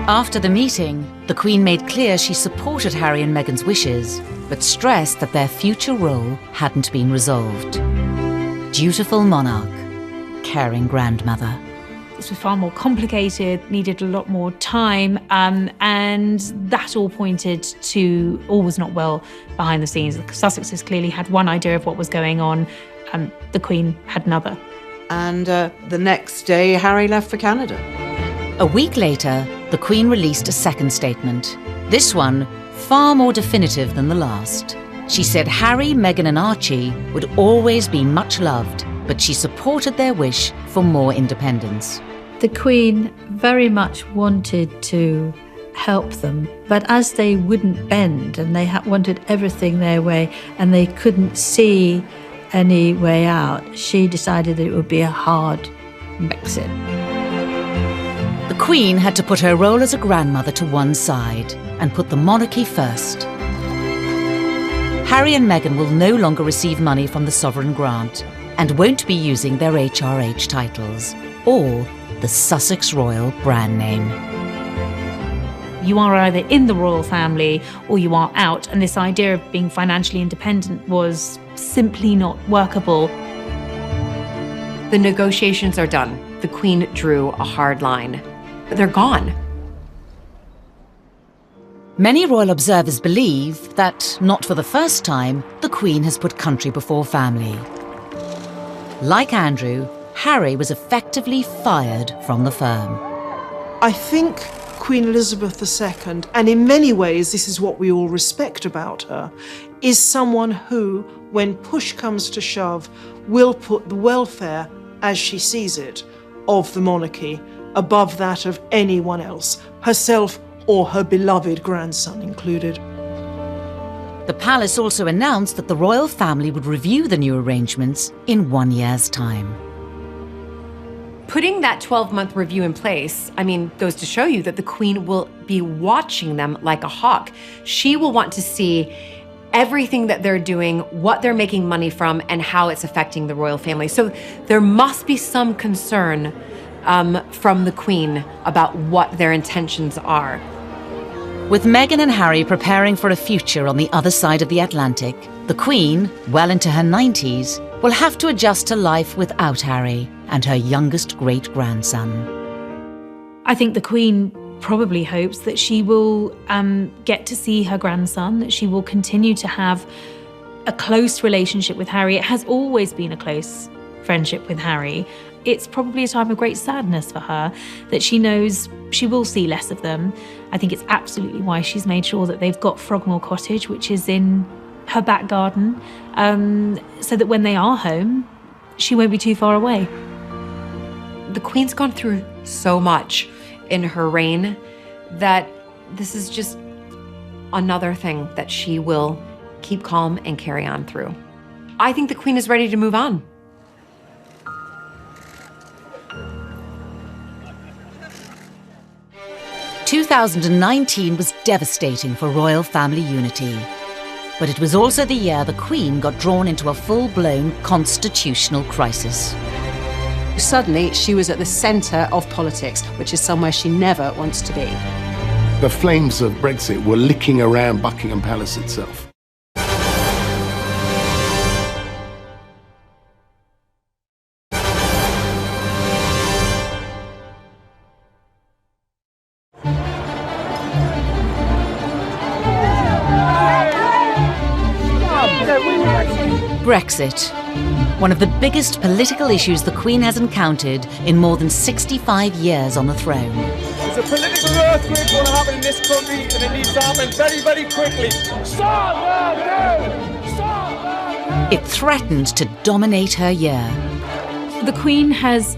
After the meeting, the Queen made clear she supported Harry and Meghan's wishes, but stressed that their future role hadn't been resolved. Dutiful monarch, caring grandmother. This was far more complicated, needed a lot more time, and that all pointed to all was not well behind the scenes. The Sussexes clearly had one idea of what was going on, the Queen had another. And the next day, Harry left for Canada. A week later, the Queen released a second statement. This one, far more definitive than the last. She said Harry, Meghan and Archie would always be much loved, but she supported their wish for more independence. The Queen very much wanted to help them, but as they wouldn't bend and they wanted everything their way and they couldn't see any way out, she decided that it would be a hard Brexit. The Queen had to put her role as a grandmother to one side and put the monarchy first. Harry and Meghan will no longer receive money from the sovereign grant and won't be using their HRH titles or the Sussex Royal brand name. You are either in the royal family or you are out, and this idea of being financially independent was simply not workable. The negotiations are done. The Queen drew a hard line. They're gone. Many royal observers believe that, not for the first time, the Queen has put country before family. Like Andrew, Harry was effectively fired from the firm. I think Queen Elizabeth II, and in many ways this is what we all respect about her, is someone who, when push comes to shove, will put the welfare, as she sees it, of the monarchy above that of anyone else, herself or her beloved grandson included. The palace also announced that the royal family would review the new arrangements in 1 year's time. Putting that 12-month review in place, goes to show you that the Queen will be watching them like a hawk. She will want to see everything that they're doing, what they're making money from, and how it's affecting the royal family. So there must be some concern from the Queen about what their intentions are. With Meghan and Harry preparing for a future on the other side of the Atlantic, the Queen, well into her 90s, will have to adjust to life without Harry and her youngest great-grandson. I think the Queen probably hopes that she will get to see her grandson, that she will continue to have a close relationship with Harry. It has always been a close friendship with Harry. It's probably a time of great sadness for her that she knows she will see less of them. I think it's absolutely why she's made sure that they've got Frogmore Cottage, which is in her back garden, so that when they are home, she won't be too far away. The Queen's gone through so much in her reign that this is just another thing that she will keep calm and carry on through. I think the Queen is ready to move on. "2019 was devastating for royal family unity. But it was also the year the Queen got drawn into a full-blown constitutional crisis. Suddenly, she was at the centre of politics, which is somewhere she never wants to be. The flames of Brexit were licking around Buckingham Palace itself. Brexit. one of the biggest political issues the Queen has encountered in more than 65 years on the throne. There's a political earthquake going to happen in this country, and it needs to happen very, very quickly. Stop that now! Stop that now! It threatened to dominate her year. The Queen has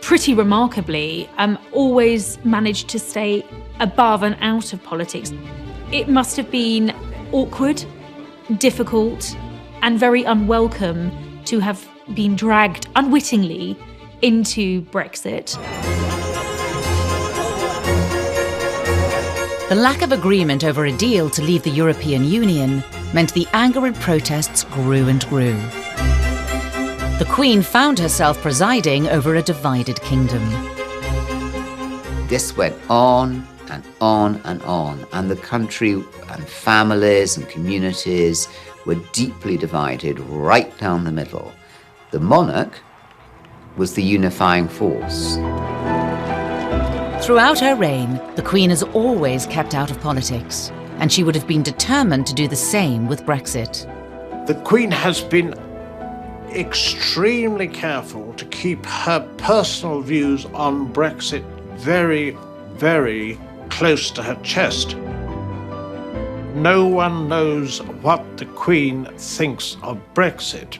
pretty remarkably always managed to stay above and out of politics. It must have been awkward, difficult, and very unwelcome to have been dragged unwittingly into Brexit. The lack of agreement over a deal to leave the European Union meant the anger and protests grew and grew. The Queen found herself presiding over a divided kingdom. This went on and on and on, and the country and families and communities were deeply divided right down the middle. The monarch was the unifying force. Throughout her reign, the Queen has always kept out of politics, and she would have been determined to do the same with Brexit. The Queen has been extremely careful to keep her personal views on Brexit very, very close to her chest. No one knows what the Queen thinks of Brexit.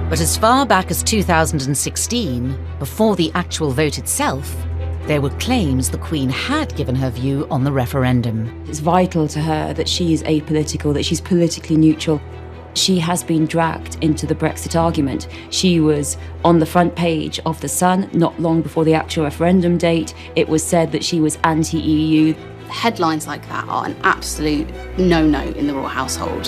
But as far back as 2016, before the actual vote itself, there were claims the Queen had given her view on the referendum. It's vital to her that she is apolitical, that she's politically neutral. She has been dragged into the Brexit argument. She was on the front page of The Sun not long before the actual referendum date. It was said that she was anti-EU. Headlines like that are an absolute no-no in the royal household.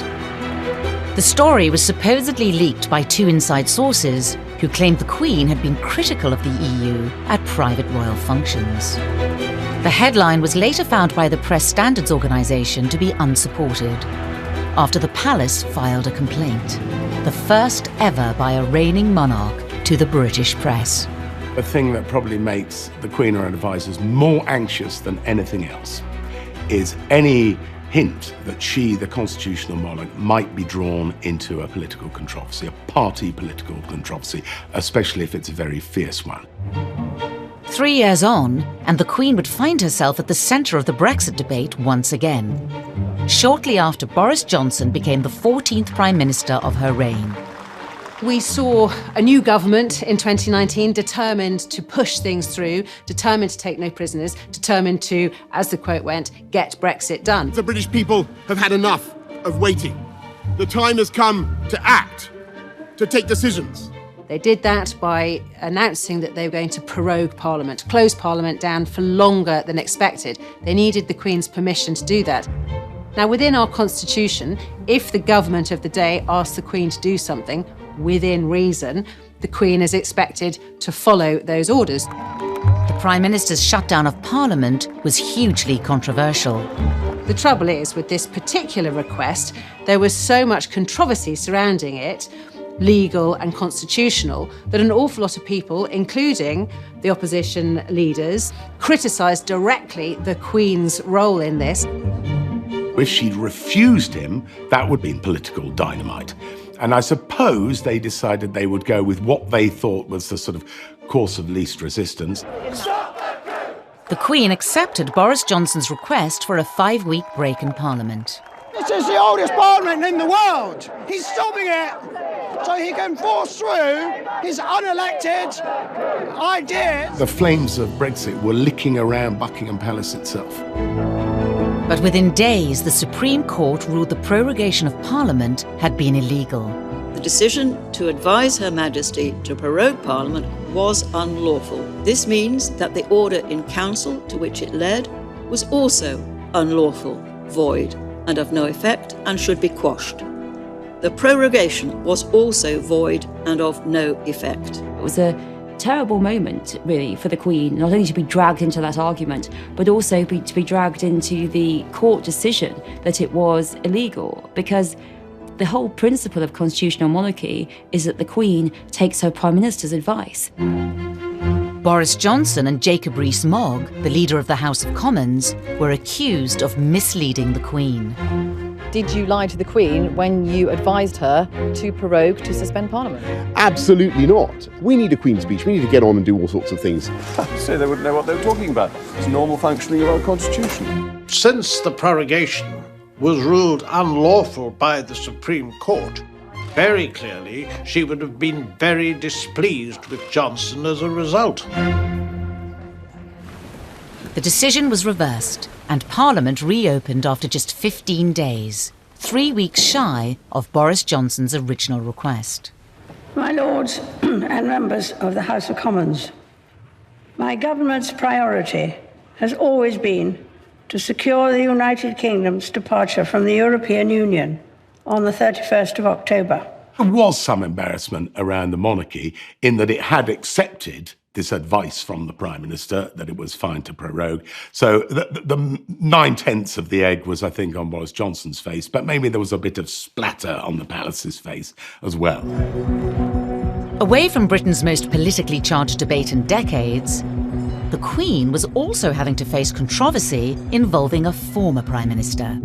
The story was supposedly leaked by two inside sources who claimed the Queen had been critical of the EU at private royal functions. The headline was later found by the Press Standards Organisation to be unsupported, after the palace filed a complaint, the first ever by a reigning monarch to the British press. The thing that probably makes the Queen or her advisors more anxious than anything else is any hint that she, the constitutional monarch, might be drawn into a political controversy, a party political controversy, especially if it's a very fierce one. 3 years on, and the Queen would find herself at the centre of the Brexit debate once again, shortly after Boris Johnson became the 14th Prime Minister of her reign. We saw a new government in 2019 determined to push things through, determined to take no prisoners, determined to, as the quote went, get Brexit done. The British people have had enough of waiting. The time has come to act, to take decisions. They did that by announcing that they were going to prorogue Parliament, close Parliament down for longer than expected. They needed the Queen's permission to do that. Now, within our constitution, if the government of the day asks the Queen to do something, within reason, the Queen is expected to follow those orders. The Prime Minister's shutdown of Parliament was hugely controversial. The trouble is, with this particular request, there was so much controversy surrounding it, legal and constitutional, that an awful lot of people, including the opposition leaders, criticised directly the Queen's role in this. If she'd refused him, that would have been political dynamite. And I suppose they decided they would go with what they thought was the sort of course of least resistance. The Queen accepted Boris Johnson's request for a 5-week break in Parliament. This is the oldest parliament in the world. He's stopping it so he can force through his unelected ideas. The flames of Brexit were licking around Buckingham Palace itself. But within days, the Supreme Court ruled the prorogation of Parliament had been illegal. The decision to advise Her Majesty to prorogue Parliament was unlawful. This means that the order in council to which it led was also unlawful, void, and of no effect, and should be quashed. The prorogation was also void and of no effect. It was a terrible moment, really, for the Queen, not only to be dragged into that argument, but also to be dragged into the court decision that it was illegal, because the whole principle of constitutional monarchy is that the Queen takes her Prime Minister's advice. Boris Johnson and Jacob Rees-Mogg, the leader of the House of Commons, were accused of misleading the Queen. Did you lie to the Queen when you advised her to prorogue to suspend Parliament? Absolutely not. We need a Queen's speech. We need to get on and do all sorts of things. So they wouldn't know what they were talking about. It's normal functioning of our Constitution. Since the prorogation was ruled unlawful by the Supreme Court, very clearly she would have been very displeased with Johnson as a result. The decision was reversed, and Parliament reopened after just 15 days, 3 weeks shy of Boris Johnson's original request. My Lords and members of the House of Commons, my government's priority has always been to secure the United Kingdom's departure from the European Union on the 31st of October. There was some embarrassment around the monarchy in that it had accepted this advice from the Prime Minister that it was fine to prorogue. So the 9/10 of the egg was, I think, on Boris Johnson's face, but maybe there was a bit of splatter on the palace's face as well. Away from Britain's most politically charged debate in decades, the Queen was also having to face controversy involving a former Prime Minister.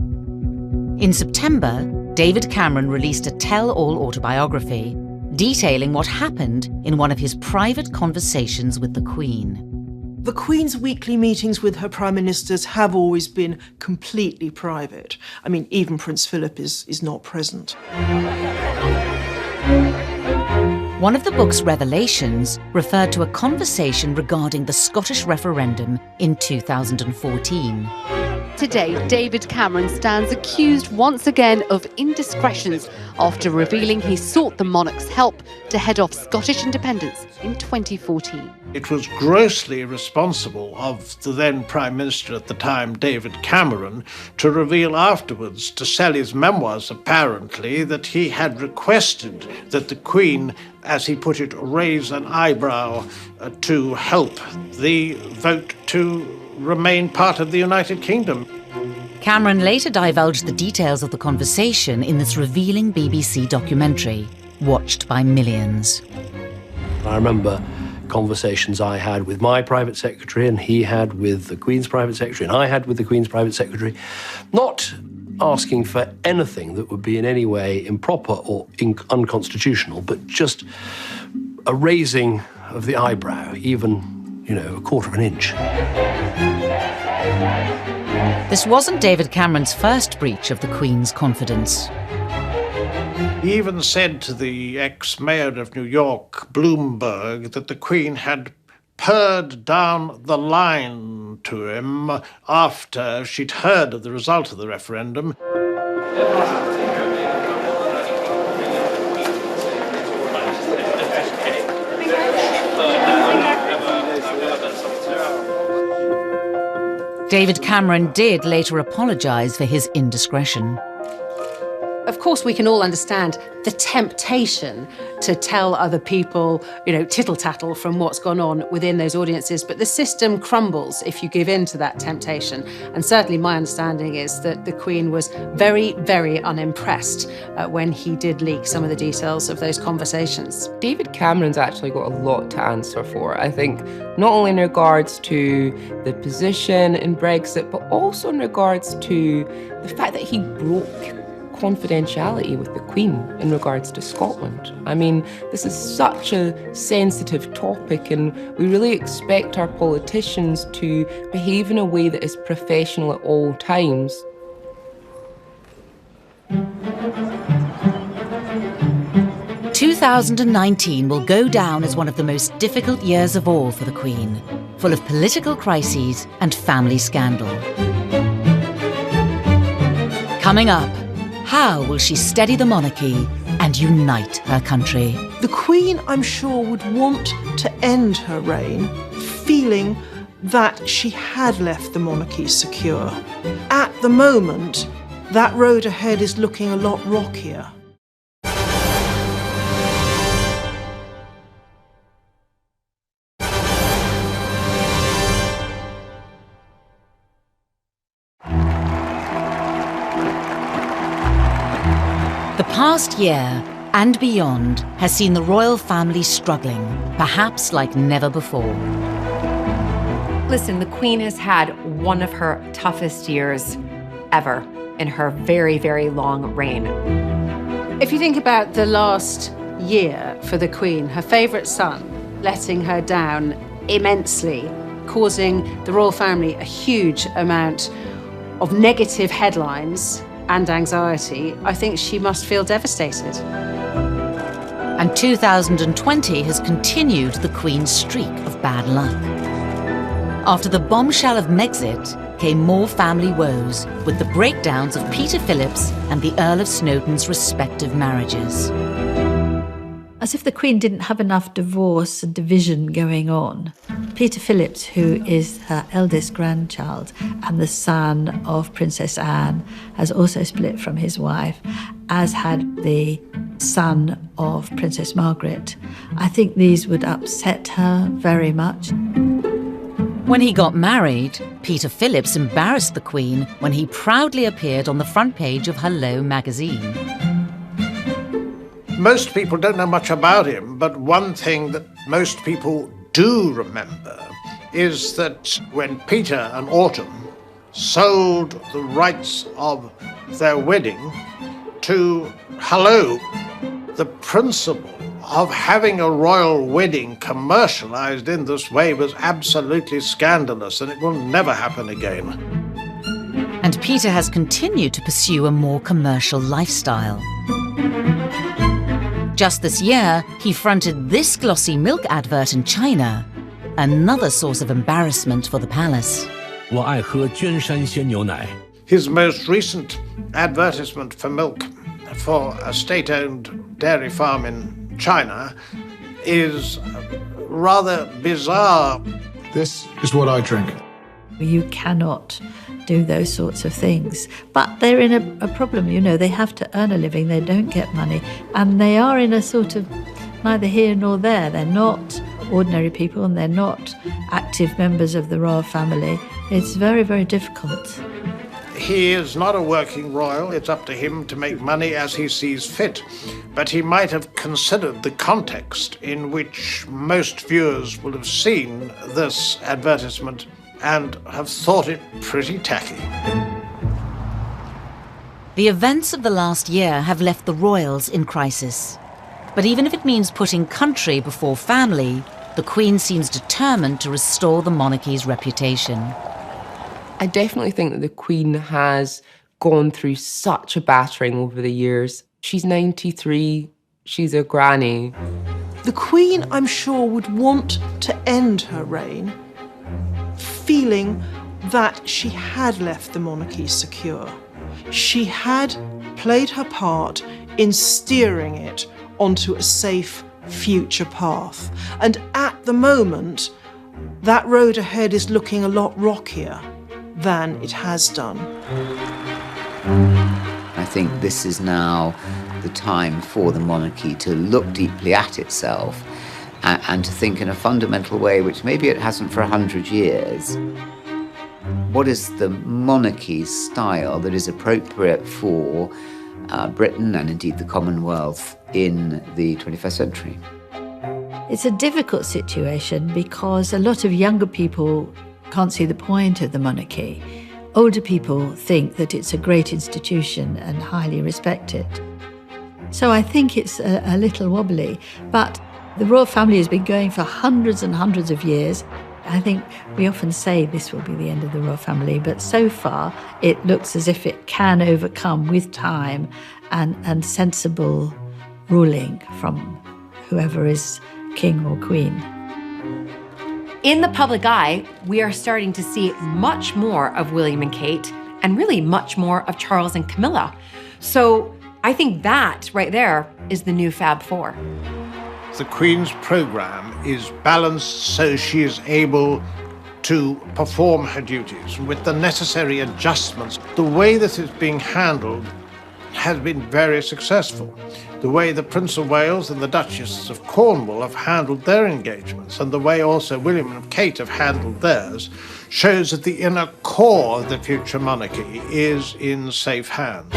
In September, David Cameron released a tell-all autobiography detailing what happened in one of his private conversations with the Queen. The Queen's weekly meetings with her Prime Ministers have always been completely private. I mean, even Prince Philip is not present. One of the book's revelations referred to a conversation regarding the Scottish referendum in 2014. Today, David Cameron stands accused once again of indiscretions after revealing he sought the monarch's help to head off Scottish independence in 2014. It was grossly irresponsible of the then Prime Minister at the time, David Cameron, to reveal afterwards to sell his memoirs, apparently, that he had requested that the Queen, as he put it, raise an eyebrow to help the vote to remain part of the United Kingdom. Cameron later divulged the details of the conversation in this revealing BBC documentary, watched by millions. I remember conversations I had with my private secretary and he had with the Queen's private secretary and I had with the Queen's private secretary, not asking for anything that would be in any way improper or unconstitutional, but just a raising of the eyebrow, even a quarter of an inch. This wasn't David Cameron's first breach of the Queen's confidence. He even said to the ex-mayor of New York, Bloomberg, that the Queen had purred down the line to him after she'd heard of the result of the referendum. David Cameron did later apologise for his indiscretion. Of course, we can all understand the temptation to tell other people, tittle-tattle from what's gone on within those audiences, but the system crumbles if you give in to that temptation. And certainly my understanding is that the Queen was very, very unimpressed when he did leak some of the details of those conversations. David Cameron's actually got a lot to answer for, I think, not only in regards to the position in Brexit, but also in regards to the fact that he broke confidentiality with the Queen in regards to Scotland. I mean, this is such a sensitive topic and we really expect our politicians to behave in a way that is professional at all times. " 2019 will go down as one of the most difficult years of all for the Queen, full of political crises and family scandal. Coming up, how will she steady the monarchy and unite her country? The Queen, I'm sure, would want to end her reign feeling that she had left the monarchy secure. At the moment, that road ahead is looking a lot rockier. The past year and beyond has seen the royal family struggling, perhaps like never before. Listen, the Queen has had one of her toughest years ever. in her very, very long reign. If you think about the last year for the Queen, her favourite son letting her down immensely, causing the royal family a huge amount of negative headlines and anxiety, I think she must feel devastated. And 2020 has continued the Queen's streak of bad luck. After the bombshell of Megxit came more family woes, with the breakdowns of Peter Phillips and the Earl of Snowdon's respective marriages. As if the Queen didn't have enough divorce and division going on, Peter Phillips, who is her eldest grandchild and the son of Princess Anne, has also split from his wife, as had the son of Princess Margaret. I think these would upset her very much. When he got married, Peter Phillips embarrassed the Queen when he proudly appeared on the front page of Hello magazine. Most people don't know much about him, but one thing that most people do remember is that when Peter and Autumn sold the rights of their wedding to Hello, the principle of having a royal wedding commercialized in this way was absolutely scandalous, and it will never happen again. And Peter has continued to pursue a more commercial lifestyle. Just this year, he fronted this glossy milk advert in China, another source of embarrassment for the palace. 我爱喝娟山鲜牛奶. His most recent advertisement for milk for a state-owned dairy farm in China is rather bizarre. This is what I drink. You cannot do those sorts of things. But they're in a problem, you know, they have to earn a living, they don't get money, and they are in a sort of neither here nor there. They're not ordinary people and they're not active members of the royal family. It's very, very difficult. He is not a working royal. It's up to him to make money as he sees fit. But he might have considered the context in which most viewers will have seen this advertisement and have thought it pretty tacky. The events of the last year have left the royals in crisis. But even if it means putting country before family, the Queen seems determined to restore the monarchy's reputation. I definitely think that the Queen has gone through such a battering over the years. She's 93, she's a granny. The Queen, I'm sure, would want to end her reign feeling that she had left the monarchy secure. She had played her part in steering it onto a safe future path. And at the moment, that road ahead is looking a lot rockier than it has done. I think this is now the time for the monarchy to look deeply at itself and to think in a fundamental way, which maybe it hasn't for 100 years. What is the monarchy's style that is appropriate for Britain and indeed the Commonwealth in the 21st century? It's a difficult situation because a lot of younger people can't see the point of the monarchy. Older people think that it's a great institution and highly respected. So I think it's a little wobbly, but the royal family has been going for hundreds and hundreds of years. I think we often say this will be the end of the royal family, but so far it looks as if it can overcome with time and sensible ruling from whoever is king or queen. In the public eye, we are starting to see much more of William and Kate, and really much more of Charles and Camilla. So I think that right there is the new Fab Four. The Queen's programme is balanced so she is able to perform her duties with the necessary adjustments. The way this is being handled has been very successful. The way the Prince of Wales and the Duchess of Cornwall have handled their engagements, and the way also William and Kate have handled theirs, shows that the inner core of the future monarchy is in safe hands.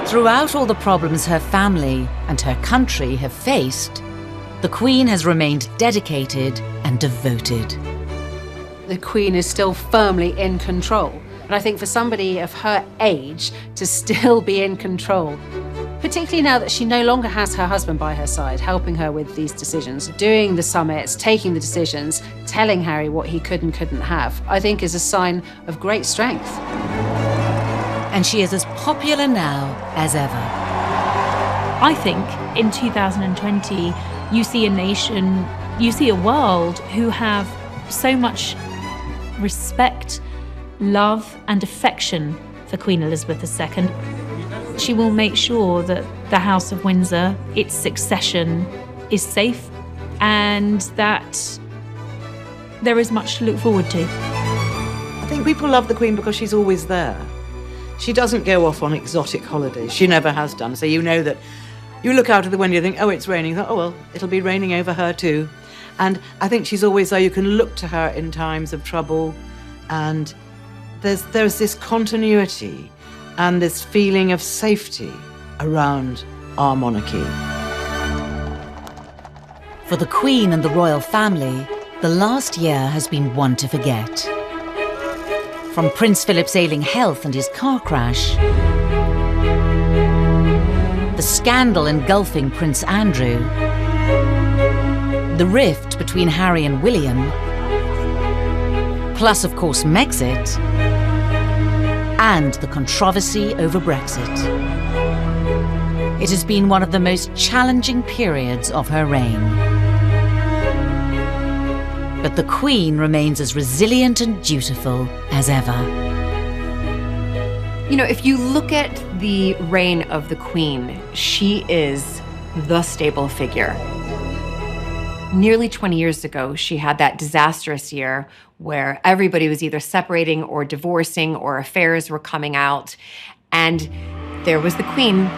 Throughout all the problems her family and her country have faced, the Queen has remained dedicated and devoted. The Queen is still firmly in control. And I think for somebody of her age to still be in control, particularly now that she no longer has her husband by her side, helping her with these decisions, doing the summits, taking the decisions, telling Harry what he could and couldn't have, I think is a sign of great strength. And she is as popular now as ever. I think in 2020, you see a nation, you see a world who have so much respect, love, and affection for Queen Elizabeth II. She will make sure that the House of Windsor, its succession, is safe and that there is much to look forward to. I think people love the Queen because she's always there. She doesn't go off on exotic holidays. She never has done. So you know that you look out of the window, you think, oh, it's raining. You think, oh, well, it'll be raining over her too. And I think she's always there. You can look to her in times of trouble. And there's this continuity and this feeling of safety around our monarchy. For the Queen and the royal family, the last year has been one to forget. From Prince Philip's ailing health and his car crash, the scandal engulfing Prince Andrew, the rift between Harry and William, plus, of course, Megxit, and the controversy over Brexit. It has been one of the most challenging periods of her reign. But the Queen remains as resilient and dutiful as ever. You know, if you look at the reign of the Queen, she is the stable figure. Nearly 20 years ago, she had that disastrous year where everybody was either separating or divorcing or affairs were coming out. And there was the Queen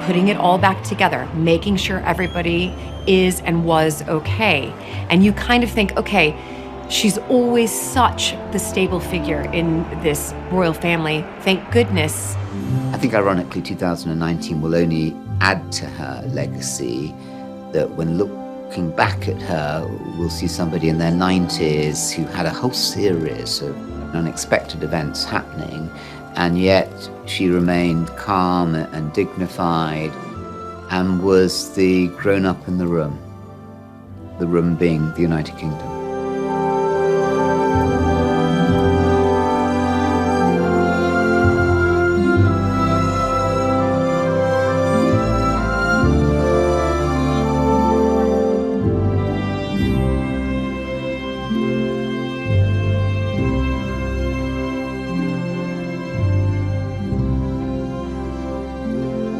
putting it all back together, making sure everybody is and was okay. And you kind of think, okay, she's always such the stable figure in this royal family. Thank goodness. I think ironically 2019 will only add to her legacy, that when looking back at her, we'll see somebody in their 90s who had a whole series of unexpected events happening, and yet she remained calm and dignified and was the grown-up in the room being the United Kingdom.